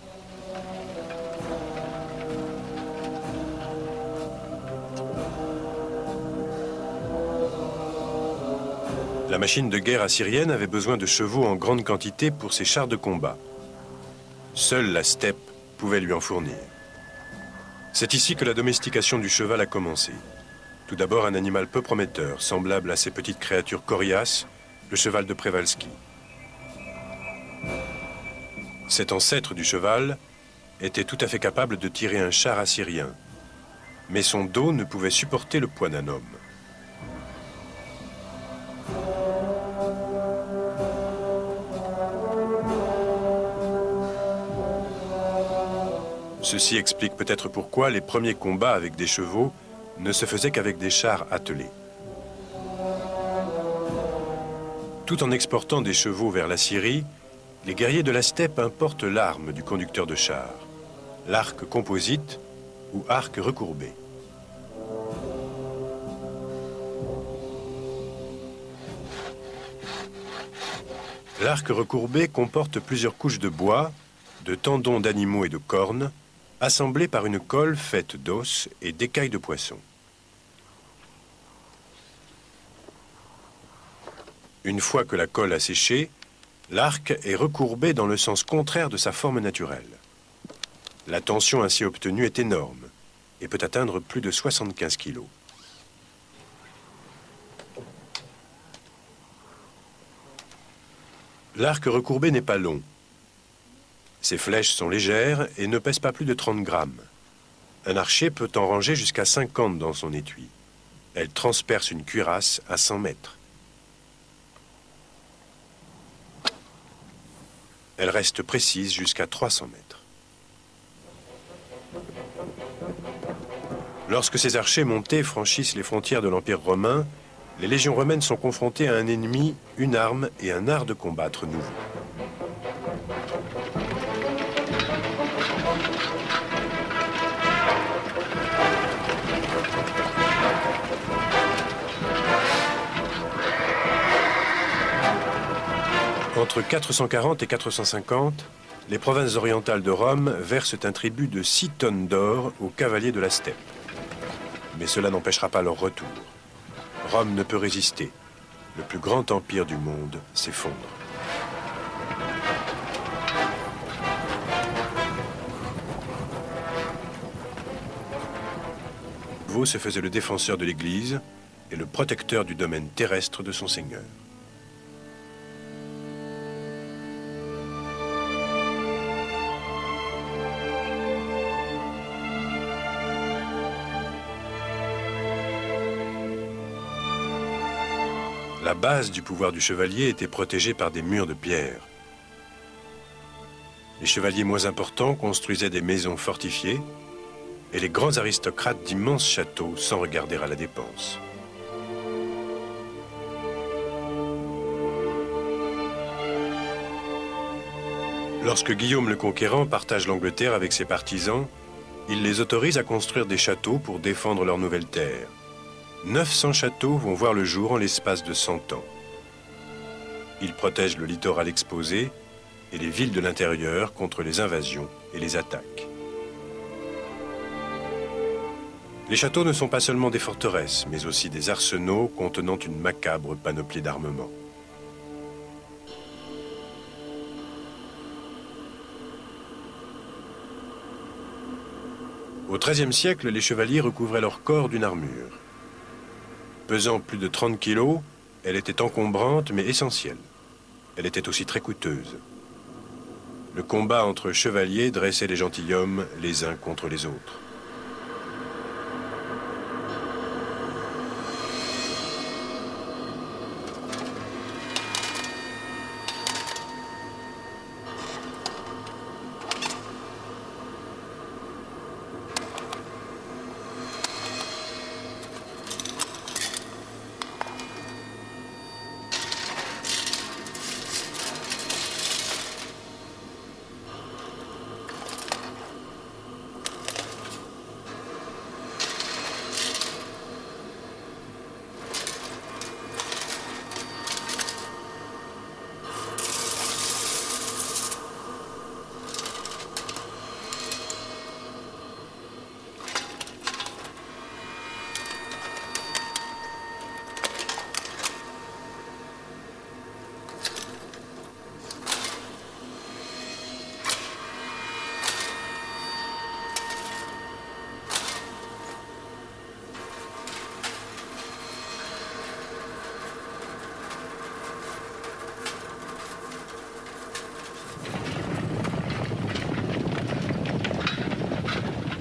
La machine de guerre assyrienne avait besoin de chevaux en grande quantité pour ses chars de combat. Seule la steppe pouvait lui en fournir. C'est ici que la domestication du cheval a commencé. Tout d'abord un animal peu prometteur, semblable à ces petites créatures coriaces, le cheval de Przewalski. Cet ancêtre du cheval était tout à fait capable de tirer un char assyrien, mais son dos ne pouvait supporter le poids d'un homme. Ceci explique peut-être pourquoi les premiers combats avec des chevaux ne se faisaient qu'avec des chars attelés. Tout en exportant des chevaux vers la Syrie, les guerriers de la steppe importent l'arme du conducteur de char, l'arc composite ou arc recourbé. L'arc recourbé comporte plusieurs couches de bois, de tendons d'animaux et de cornes, assemblées par une colle faite d'os et d'écailles de poisson. Une fois que la colle a séché, l'arc est recourbé dans le sens contraire de sa forme naturelle. La tension ainsi obtenue est énorme et peut atteindre plus de 75 kg. L'arc recourbé n'est pas long. Ses flèches sont légères et ne pèsent pas plus de 30 grammes. Un archer peut en ranger jusqu'à 50 dans son étui. Elle transperce une cuirasse à 100 mètres. Elle reste précise jusqu'à 300 mètres. Lorsque ces archers montés franchissent les frontières de l'Empire romain, les légions romaines sont confrontées à un ennemi, une arme et un art de combattre nouveau. Entre 440 et 450, les provinces orientales de Rome versent un tribut de 6 tonnes d'or aux cavaliers de la steppe. Mais cela n'empêchera pas leur retour. Rome ne peut résister. Le plus grand empire du monde s'effondre. Vaux se faisait le défenseur de l'Église et le protecteur du domaine terrestre de son seigneur. La base du pouvoir du chevalier était protégée par des murs de pierre. Les chevaliers moins importants construisaient des maisons fortifiées et les grands aristocrates d'immenses châteaux sans regarder à la dépense. Lorsque Guillaume le Conquérant partage l'Angleterre avec ses partisans, il les autorise à construire des châteaux pour défendre leurs nouvelles terres. 900 châteaux vont voir le jour en l'espace de 100 ans. Ils protègent le littoral exposé et les villes de l'intérieur contre les invasions et les attaques. Les châteaux ne sont pas seulement des forteresses, mais aussi des arsenaux contenant une macabre panoplie d'armements. Au XIIIe siècle, les chevaliers recouvraient leur corps d'une armure. Pesant plus de 30 kilos, elle était encombrante mais essentielle. Elle était aussi très coûteuse. Le combat entre chevaliers dressait les gentilshommes les uns contre les autres.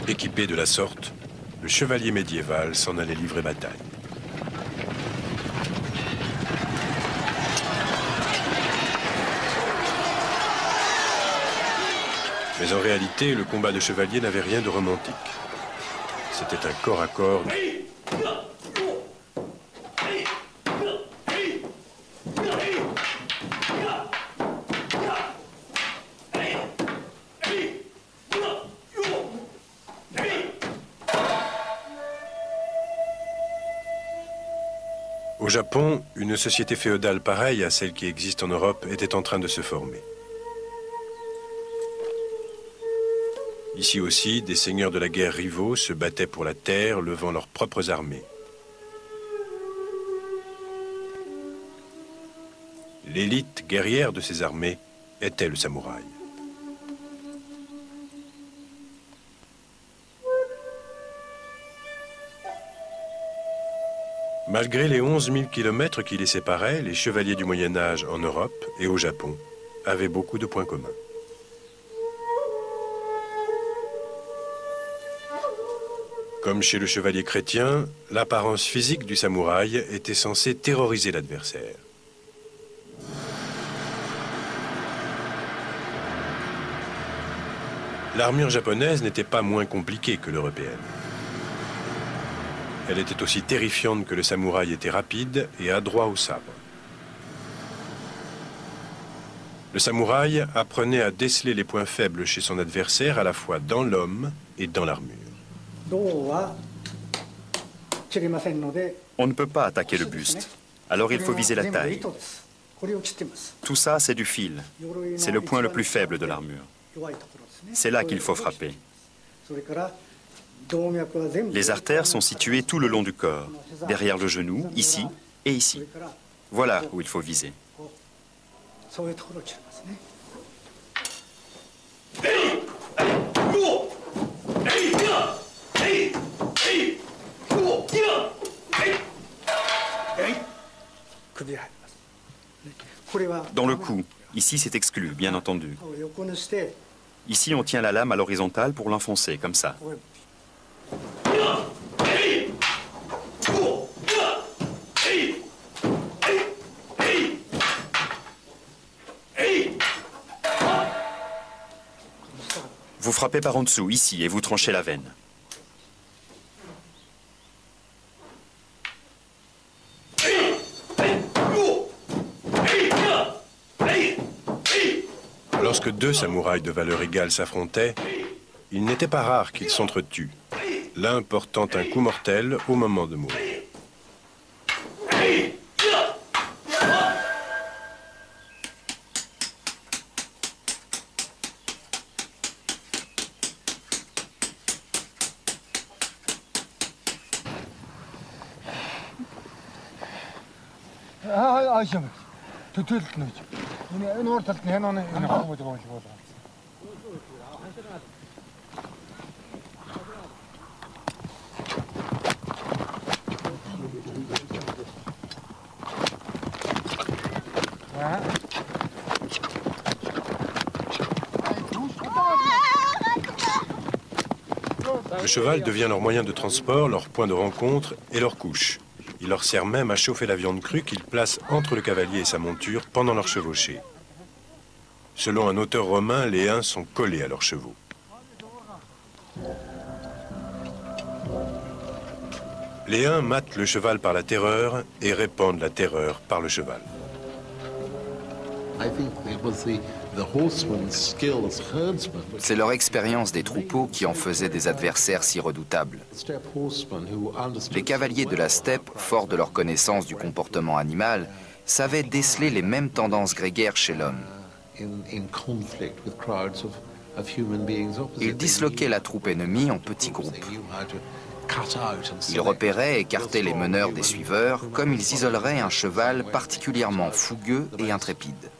Équipé de la sorte, le chevalier médiéval s'en allait livrer bataille. Mais en réalité, le combat de chevalier n'avait rien de romantique. C'était un corps à corps. Au Japon, une société féodale pareille à celle qui existe en Europe était en train de se former. Ici aussi, des seigneurs de la guerre rivaux se battaient pour la terre, levant leurs propres armées. L'élite guerrière de ces armées était le samouraï. Malgré les 11 000 kilomètres qui les séparaient, les chevaliers du Moyen-Âge en Europe et au Japon avaient beaucoup de points communs. Comme chez le chevalier chrétien, l'apparence physique du samouraï était censée terroriser l'adversaire. L'armure japonaise n'était pas moins compliquée que l'européenne. Elle était aussi terrifiante que le samouraï était rapide et adroit au sabre. Le samouraï apprenait à déceler les points faibles chez son adversaire à la fois dans l'homme et dans l'armure. On ne peut pas attaquer le buste, alors il faut viser la taille. Tout ça, c'est du fil. C'est le point le plus faible de l'armure. C'est là qu'il faut frapper. Les artères sont situées tout le long du corps, derrière le genou, ici et ici. Voilà où il faut viser. Dans le cou, ici c'est exclu, bien entendu. Ici on tient la lame à l'horizontale pour l'enfoncer, comme ça. frappez par en dessous, ici, et vous tranchez la veine. Lorsque deux samouraïs de valeur égale s'affrontaient, il n'était pas rare qu'ils s'entretuent, l'un portant un coup mortel au moment de mourir. Le cheval devient leur moyen de transport, leur point de rencontre et leur couche. Il leur sert même à chauffer la viande crue qu'ils placent entre le cavalier et sa monture pendant leur chevauchée. Selon un auteur romain, les Huns sont collés à leurs chevaux. Les Huns matent le cheval par la terreur et répandent la terreur par le cheval. C'est leur expérience des troupeaux qui en faisait des adversaires si redoutables. Les cavaliers de la steppe, forts de leur connaissance du comportement animal, savaient déceler les mêmes tendances grégaires chez l'homme. Ils disloquaient la troupe ennemie en petits groupes. Ils repéraient et écartaient les meneurs des suiveurs, comme ils isoleraient un cheval particulièrement fougueux et intrépide.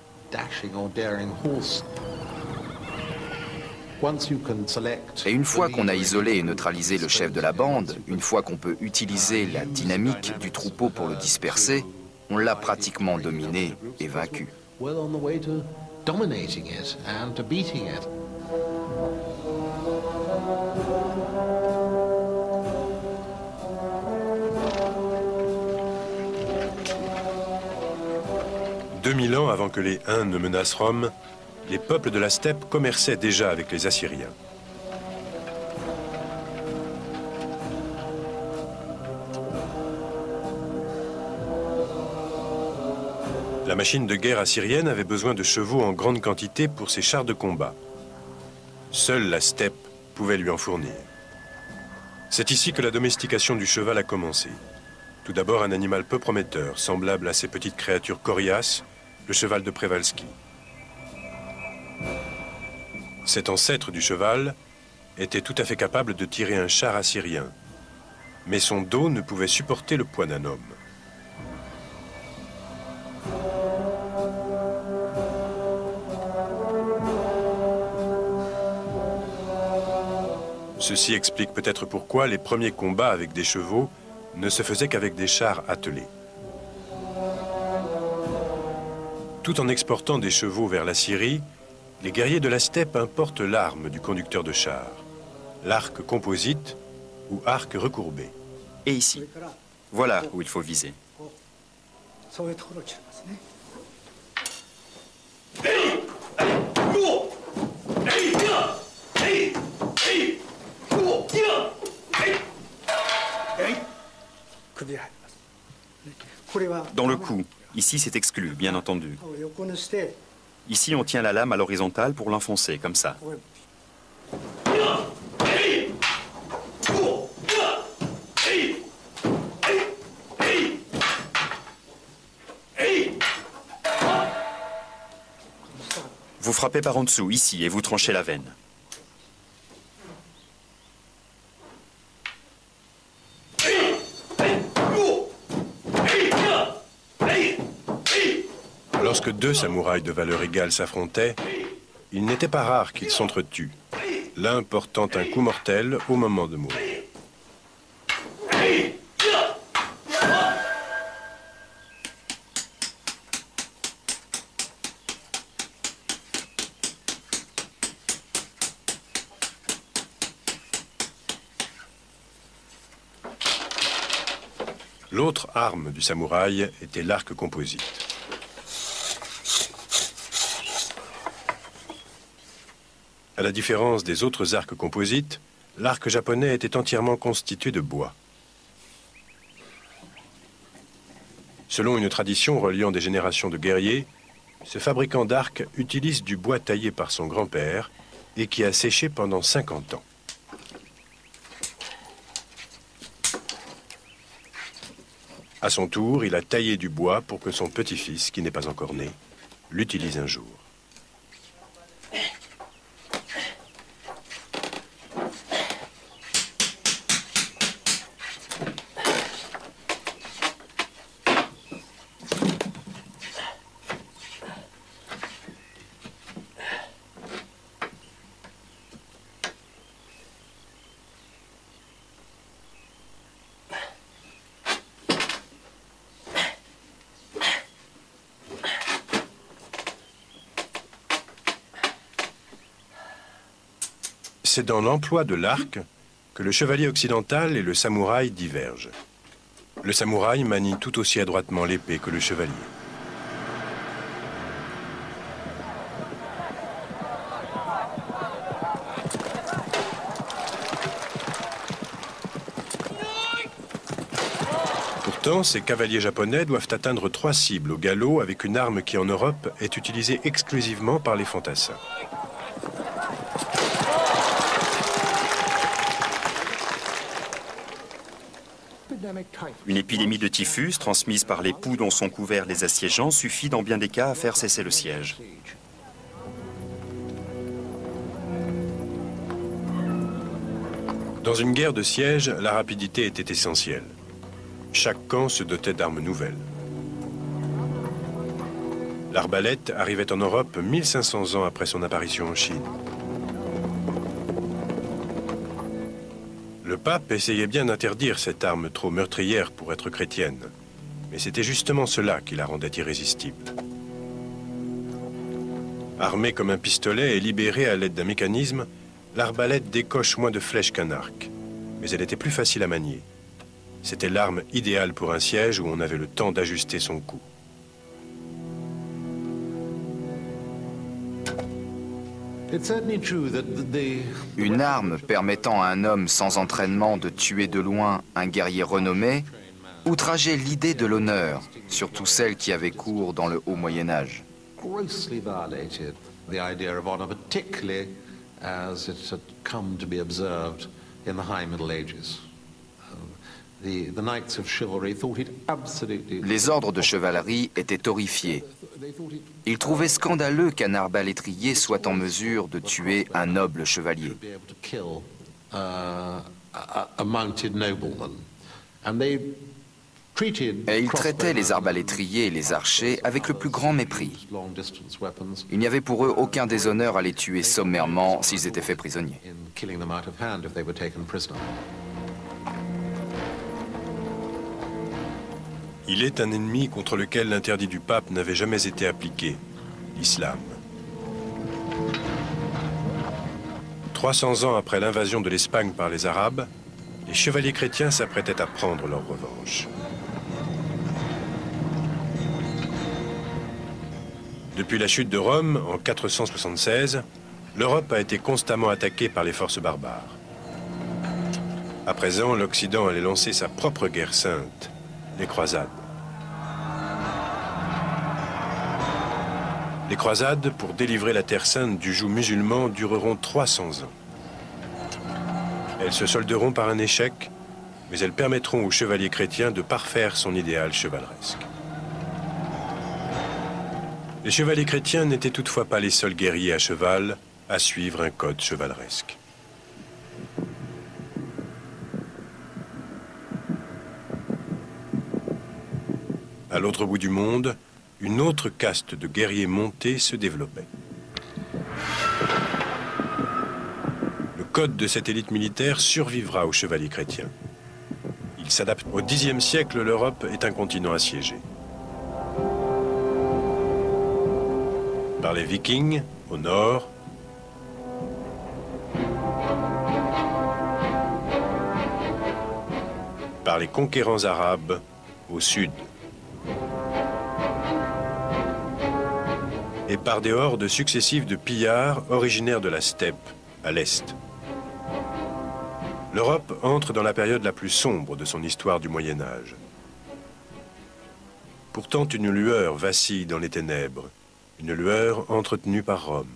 Et une fois qu'on a isolé et neutralisé le chef de la bande, une fois qu'on peut utiliser la dynamique du troupeau pour le disperser, on l'a pratiquement dominé et vaincu. « 2000 ans avant que les Huns ne menacent Rome, les peuples de la steppe commerçaient déjà avec les Assyriens. La machine de guerre assyrienne avait besoin de chevaux en grande quantité pour ses chars de combat. Seule la steppe pouvait lui en fournir. C'est ici que la domestication du cheval a commencé. Tout d'abord un animal peu prometteur, semblable à ces petites créatures coriaces, le cheval de Przewalski. Cet ancêtre du cheval était tout à fait capable de tirer un char assyrien, mais son dos ne pouvait supporter le poids d'un homme. Ceci explique peut-être pourquoi les premiers combats avec des chevaux ne se faisaient qu'avec des chars attelés. Tout en exportant des chevaux vers la Syrie, les guerriers de la steppe importent l'arme du conducteur de char, l'arc composite ou arc recourbé. Et ici, voilà où il faut viser. Dans le cou, ici c'est exclu, bien entendu. Ici on tient la lame à l'horizontale pour l'enfoncer, comme ça. Vous frappez par en dessous, ici, et vous tranchez la veine. Lorsque deux samouraïs de valeur égale s'affrontaient, il n'était pas rare qu'ils s'entretuent, l'un portant un coup mortel au moment de mourir. L'autre arme du samouraï était l'arc composite. À la différence des autres arcs composites, l'arc japonais était entièrement constitué de bois. Selon une tradition reliant des générations de guerriers, ce fabricant d'arcs utilise du bois taillé par son grand-père et qui a séché pendant 50 ans. À son tour, il a taillé du bois pour que son petit-fils, qui n'est pas encore né, l'utilise un jour. C'est dans l'emploi de l'arc que le chevalier occidental et le samouraï divergent. Le samouraï manie tout aussi adroitement l'épée que le chevalier. Pourtant, ces cavaliers japonais doivent atteindre 3 cibles au galop avec une arme qui en Europe est utilisée exclusivement par les fantassins. Une épidémie de typhus, transmise par les poux dont sont couverts les assiégeants, suffit dans bien des cas à faire cesser le siège. Dans une guerre de siège, la rapidité était essentielle. Chaque camp se dotait d'armes nouvelles. L'arbalète arrivait en Europe 1500 ans après son apparition en Chine. Le pape essayait bien d'interdire cette arme trop meurtrière pour être chrétienne, mais c'était justement cela qui la rendait irrésistible. Armée comme un pistolet et libérée à l'aide d'un mécanisme, l'arbalète décoche moins de flèches qu'un arc, mais elle était plus facile à manier. C'était l'arme idéale pour un siège où on avait le temps d'ajuster son coup. Une arme permettant à un homme sans entraînement de tuer de loin un guerrier renommé outrageait l'idée de l'honneur, surtout celle qui avait cours dans le haut Moyen-Âge. Les ordres de chevalerie étaient horrifiés. Ils trouvaient scandaleux qu'un arbalétrier soit en mesure de tuer un noble chevalier. Et ils traitaient les arbalétriers et les archers avec le plus grand mépris. Il n'y avait pour eux aucun déshonneur à les tuer sommairement s'ils étaient faits prisonniers. Il est un ennemi contre lequel l'interdit du pape n'avait jamais été appliqué, l'islam. 300 ans après l'invasion de l'Espagne par les Arabes, les chevaliers chrétiens s'apprêtaient à prendre leur revanche. Depuis la chute de Rome, en 476, l'Europe a été constamment attaquée par les forces barbares. À présent, l'Occident allait lancer sa propre guerre sainte, les croisades. Les croisades, pour délivrer la Terre Sainte du joug musulman, dureront 300 ans. Elles se solderont par un échec, mais elles permettront aux chevaliers chrétiens de parfaire son idéal chevaleresque. Les chevaliers chrétiens n'étaient toutefois pas les seuls guerriers à cheval à suivre un code chevaleresque. À l'autre bout du monde, une autre caste de guerriers montés se développait. Le code de cette élite militaire survivra aux chevaliers chrétiens. Il s'adapte. Au Xe siècle, l'Europe est un continent assiégé. Par les Vikings, au nord, par les conquérants arabes, au sud. et par des hordes successives de pillards originaires de la steppe, à l'est. L'Europe entre dans la période la plus sombre de son histoire du Moyen Âge. Pourtant, une lueur vacille dans les ténèbres, une lueur entretenue par Rome.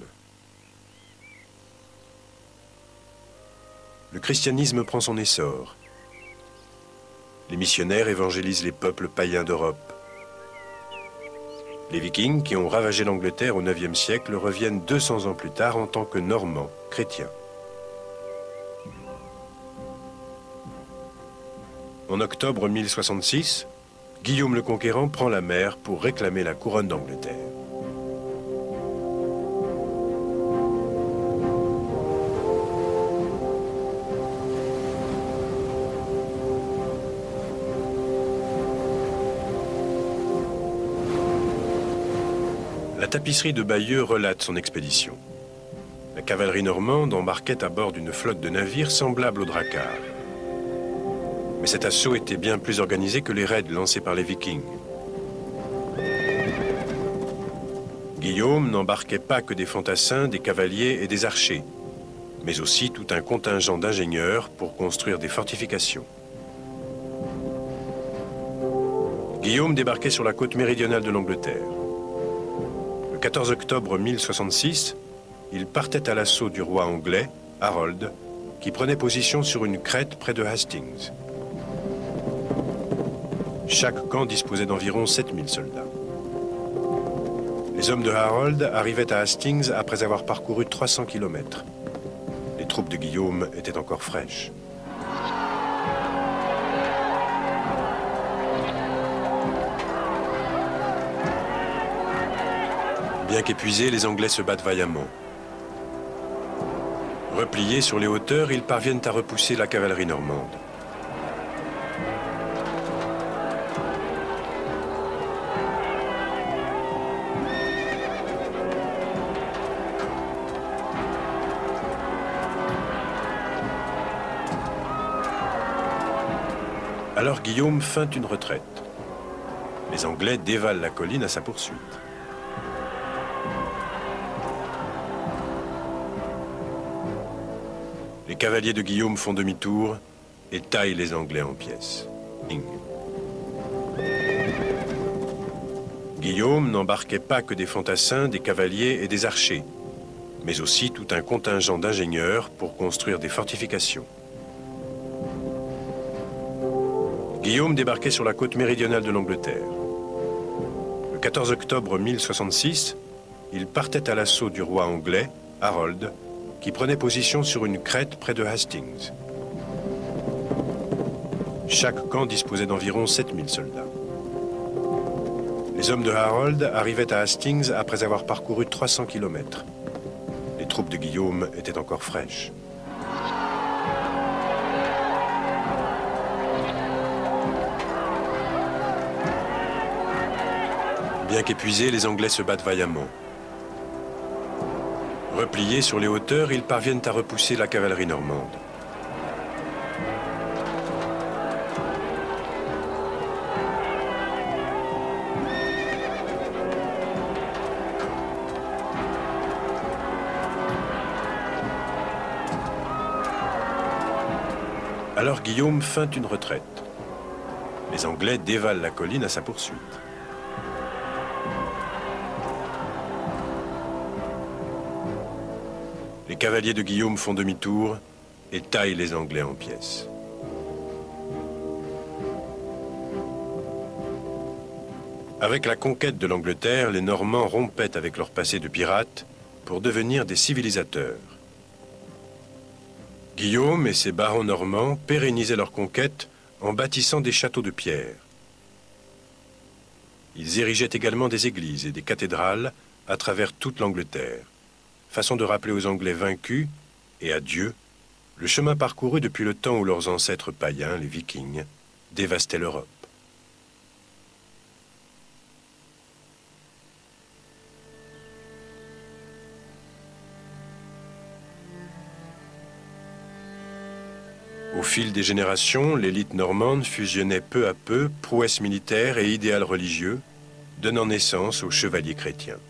Le christianisme prend son essor. Les missionnaires évangélisent les peuples païens d'Europe. Les Vikings, qui ont ravagé l'Angleterre au IXe siècle, reviennent 200 ans plus tard en tant que Normands chrétiens. En octobre 1066, Guillaume le Conquérant prend la mer pour réclamer la couronne d'Angleterre. La tapisserie de Bayeux relate son expédition. La cavalerie normande embarquait à bord d'une flotte de navires semblable aux dracars. Mais cet assaut était bien plus organisé que les raids lancés par les Vikings. Guillaume n'embarquait pas que des fantassins, des cavaliers et des archers, mais aussi tout un contingent d'ingénieurs pour construire des fortifications. Guillaume débarquait sur la côte méridionale de l'Angleterre. Le 14 octobre 1066, il partait à l'assaut du roi anglais, Harold, qui prenait position sur une crête près de Hastings. Chaque camp disposait d'environ 7000 soldats. Les hommes de Harold arrivaient à Hastings après avoir parcouru 300 km. Les troupes de Guillaume étaient encore fraîches. Bien qu'épuisés, les Anglais se battent vaillamment. Repliés sur les hauteurs, ils parviennent à repousser la cavalerie normande. Alors Guillaume feint une retraite. Les Anglais dévalent la colline à sa poursuite. Les cavaliers de Guillaume font demi-tour et taillent les Anglais en pièces. Guillaume n'embarquait pas que des fantassins, des cavaliers et des archers, mais aussi tout un contingent d'ingénieurs pour construire des fortifications. Guillaume débarquait sur la côte méridionale de l'Angleterre. Le 14 octobre 1066, il partait à l'assaut du roi anglais, Harold, qui prenait position sur une crête près de Hastings. Chaque camp disposait d'environ 7000 soldats. Les hommes de Harold arrivaient à Hastings après avoir parcouru 300 km. Les troupes de Guillaume étaient encore fraîches. Bien qu'épuisés, les Anglais se battent vaillamment. Repliés sur les hauteurs, ils parviennent à repousser la cavalerie normande. Alors Guillaume feint une retraite. Les Anglais dévalent la colline à sa poursuite. Les cavaliers de Guillaume font demi-tour et taillent les Anglais en pièces. Avec la conquête de l'Angleterre, les Normands rompaient avec leur passé de pirates pour devenir des civilisateurs. Guillaume et ses barons normands pérennisaient leur conquête en bâtissant des châteaux de pierre. Ils érigeaient également des églises et des cathédrales à travers toute l'Angleterre, façon de rappeler aux Anglais vaincus et à Dieu le chemin parcouru depuis le temps où leurs ancêtres païens, les Vikings, dévastaient l'Europe. Au fil des générations, l'élite normande fusionnait peu à peu prouesses militaires et idéal religieux, donnant naissance aux chevaliers chrétiens.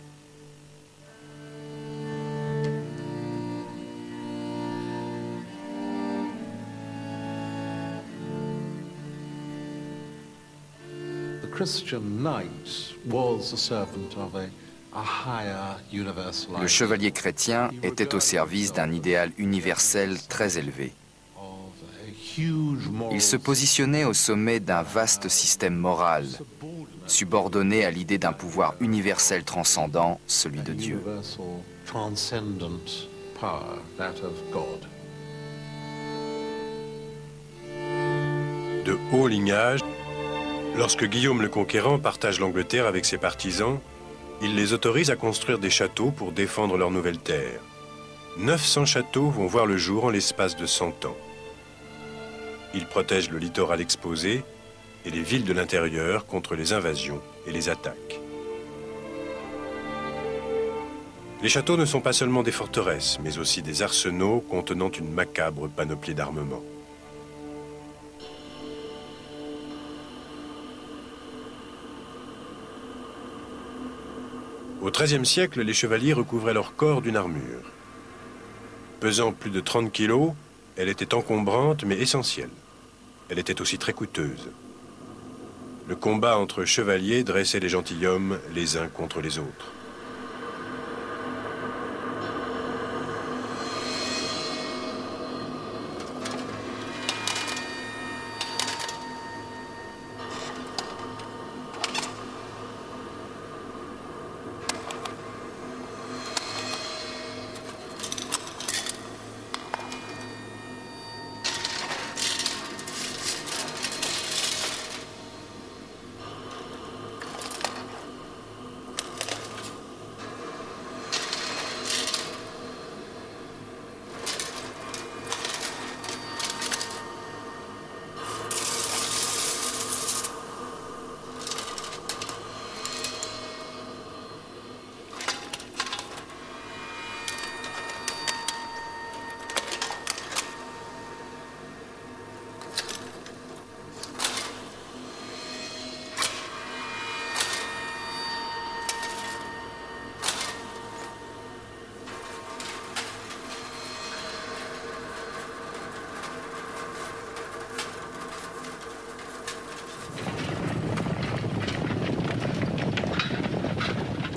Le chevalier chrétien était au service d'un idéal universel très élevé. Il se positionnait au sommet d'un vaste système moral, subordonné à l'idée d'un pouvoir universel transcendant, celui de Dieu. De haut lignage, lorsque Guillaume le Conquérant partage l'Angleterre avec ses partisans, il les autorise à construire des châteaux pour défendre leurs nouvelles terres. 900 châteaux vont voir le jour en l'espace de 100 ans. Il protège le littoral exposé et les villes de l'intérieur contre les invasions et les attaques. Les châteaux ne sont pas seulement des forteresses, mais aussi des arsenaux contenant une macabre panoplie d'armements. Au XIIIe siècle, les chevaliers recouvraient leur corps d'une armure. Pesant plus de 30 kilos, elle était encombrante mais essentielle. Elle était aussi très coûteuse. Le combat entre chevaliers dressait les gentilshommes les uns contre les autres.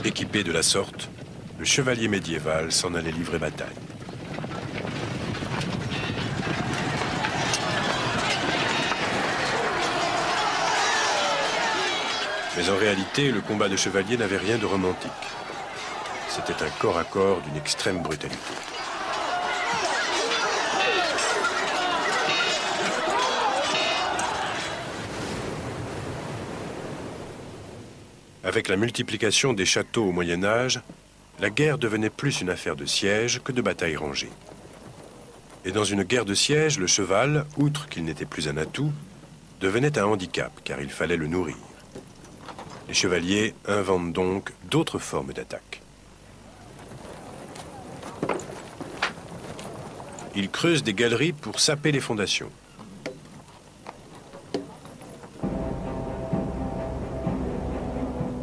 Équipé de la sorte, le chevalier médiéval s'en allait livrer bataille. Mais en réalité, le combat de chevalier n'avait rien de romantique. C'était un corps à corps d'une extrême brutalité. Avec la multiplication des châteaux au Moyen Âge, la guerre devenait plus une affaire de siège que de bataille rangée. Et dans une guerre de siège, le cheval, outre qu'il n'était plus un atout, devenait un handicap, car il fallait le nourrir. Les chevaliers inventent donc d'autres formes d'attaque. Ils creusent des galeries pour saper les fondations.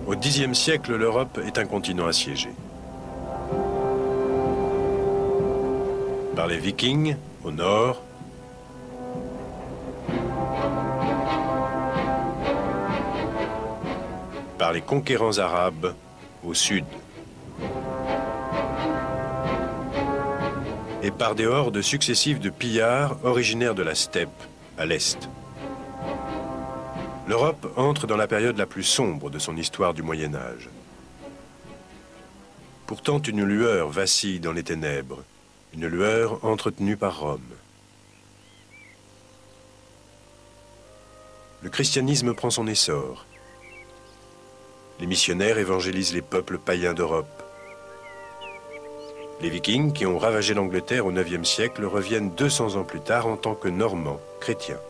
Au Xe siècle, l'Europe est un continent assiégé. Par les Vikings, au nord, par les conquérants arabes, au sud, et par des hordes successives de pillards originaires de la steppe, à l'est. L'Europe entre dans la période la plus sombre de son histoire du Moyen Âge. Pourtant, une lueur vacille dans les ténèbres, une lueur entretenue par Rome. Le christianisme prend son essor. Les missionnaires évangélisent les peuples païens d'Europe. Les Vikings, qui ont ravagé l'Angleterre au IXe siècle, reviennent 200 ans plus tard en tant que Normands chrétiens.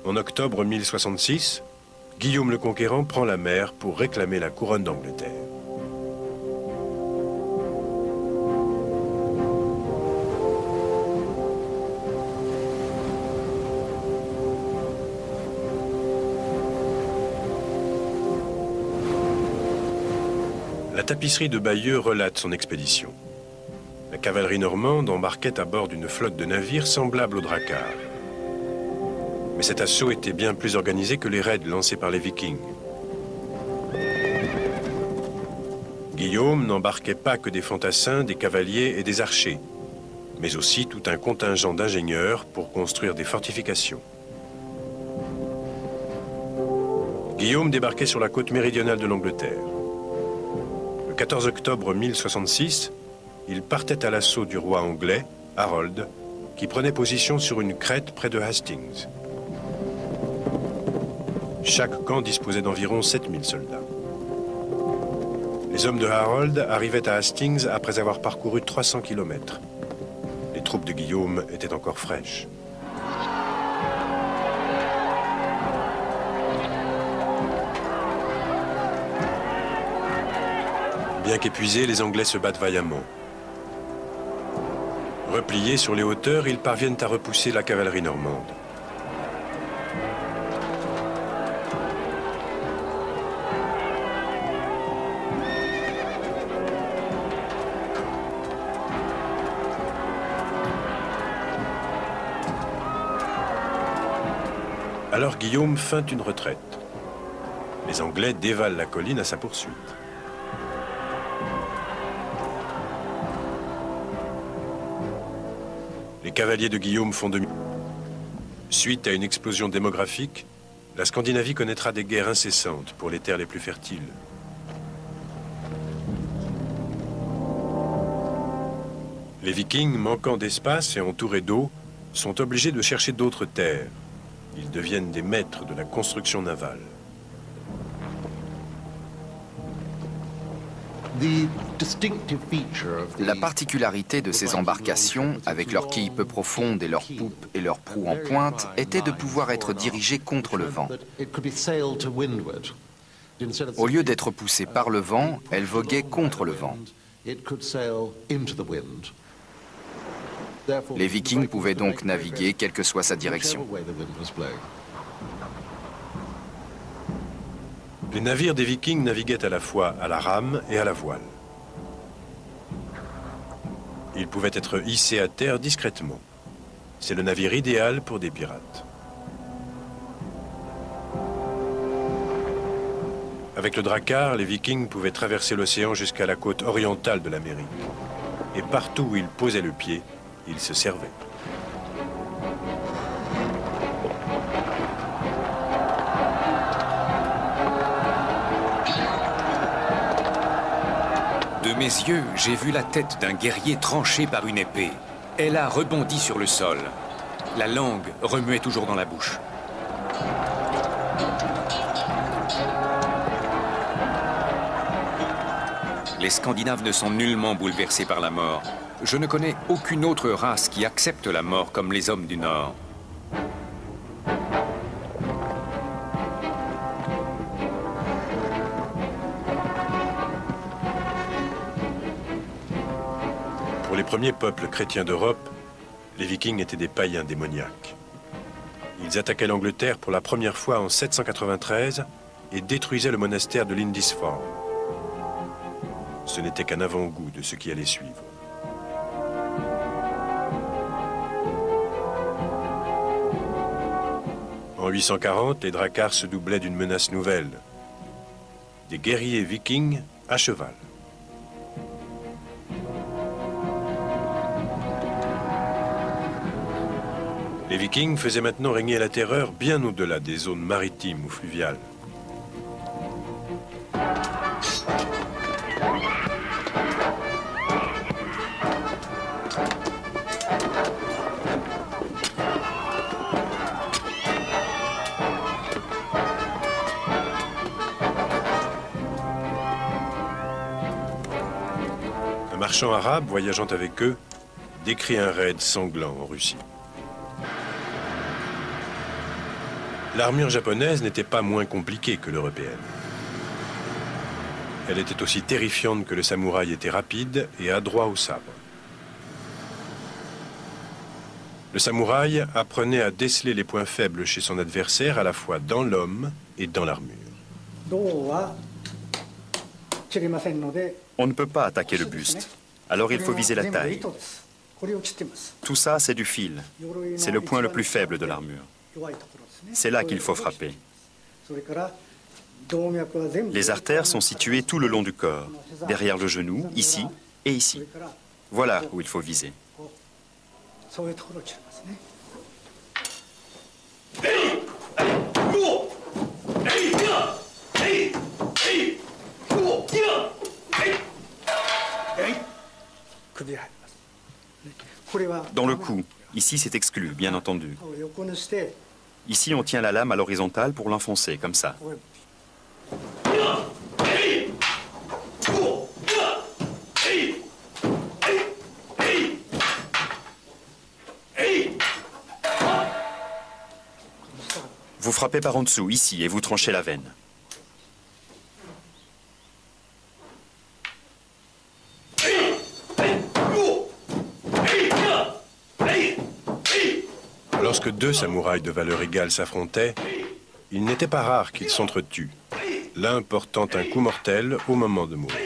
En octobre 1066, Guillaume le Conquérant prend la mer pour réclamer la couronne d'Angleterre. La tapisserie de Bayeux relate son expédition. La cavalerie normande embarquait à bord d'une flotte de navires semblable aux dracars. Mais cet assaut était bien plus organisé que les raids lancés par les Vikings. Guillaume n'embarquait pas que des fantassins, des cavaliers et des archers, mais aussi tout un contingent d'ingénieurs pour construire des fortifications. Guillaume débarquait sur la côte méridionale de l'Angleterre. Le 14 octobre 1066, il partait à l'assaut du roi anglais, Harold, qui prenait position sur une crête près de Hastings. Chaque camp disposait d'environ 7000 soldats. Les hommes de Harold arrivaient à Hastings après avoir parcouru 300 km. Les troupes de Guillaume étaient encore fraîches. Bien qu'épuisés, les Anglais se battent vaillamment. Repliés sur les hauteurs, ils parviennent à repousser la cavalerie normande. Alors Guillaume feint une retraite. Les Anglais dévalent la colline à sa poursuite. Les cavaliers de Guillaume font demi. Suite à une explosion démographique, la Scandinavie connaîtra des guerres incessantes pour les terres les plus fertiles. Les Vikings, manquant d'espace et entourés d'eau, sont obligés de chercher d'autres terres. Ils deviennent des maîtres de la construction navale. La particularité de ces embarcations, avec leurs quilles peu profondes et leurs poupes et leurs proues en pointe, était de pouvoir être dirigées contre le vent. Au lieu d'être poussées par le vent, elles voguaient contre le vent. Les Vikings pouvaient donc naviguer quelle que soit sa direction. Les navires des Vikings naviguaient à la fois à la rame et à la voile. Ils pouvaient être hissés à terre discrètement. C'est le navire idéal pour des pirates. Avec le drakkar, les Vikings pouvaient traverser l'océan jusqu'à la côte orientale de l'Amérique. Et partout où ils posaient le pied, ils se servaient. De mes yeux, j'ai vu la tête d'un guerrier tranché par une épée. Elle a rebondi sur le sol. La langue remuait toujours dans la bouche. Les Scandinaves ne sont nullement bouleversés par la mort. Je ne connais aucune autre race qui accepte la mort comme les hommes du Nord. Pour les premiers peuples chrétiens d'Europe, les Vikings étaient des païens démoniaques. Ils attaquaient l'Angleterre pour la première fois en 793 et détruisaient le monastère de Lindisfarne. Ce n'était qu'un avant-goût de ce qui allait suivre. En 840, les drakkars se doublaient d'une menace nouvelle. Des guerriers vikings à cheval. Les Vikings faisaient maintenant régner la terreur bien au-delà des zones maritimes ou fluviales. Un marchand arabe voyageant avec eux décrit un raid sanglant en Russie. L'armure japonaise n'était pas moins compliquée que l'européenne. Elle était aussi terrifiante que le samouraï était rapide et adroit au sabre. Le samouraï apprenait à déceler les points faibles chez son adversaire à la fois dans l'homme et dans l'armure. On ne peut pas attaquer le buste, alors il faut viser la taille. Tout ça, c'est du fil. C'est le point le plus faible de l'armure. C'est là qu'il faut frapper. Les artères sont situées tout le long du corps, derrière le genou, ici et ici. Voilà où il faut viser. Dans le cou, ici c'est exclu, bien entendu. Ici on tient la lame à l'horizontale pour l'enfoncer, comme ça. Vous frappez par en dessous, ici, et vous tranchez la veine. Lorsque deux samouraïs de valeur égale s'affrontaient, il n'était pas rare qu'ils s'entretuent, l'un portant un coup mortel au moment de mourir.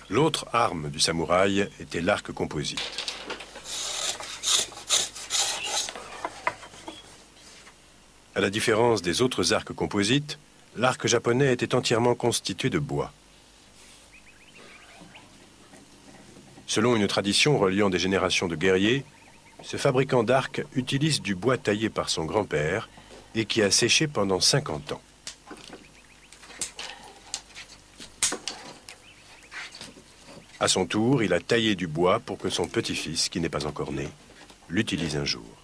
L'autre arme du samouraï était l'arc composite. À la différence des autres arcs composites, l'arc japonais était entièrement constitué de bois. Selon une tradition reliant des générations de guerriers, ce fabricant d'arcs utilise du bois taillé par son grand-père et qui a séché pendant 50 ans. À son tour, il a taillé du bois pour que son petit-fils, qui n'est pas encore né, l'utilise un jour.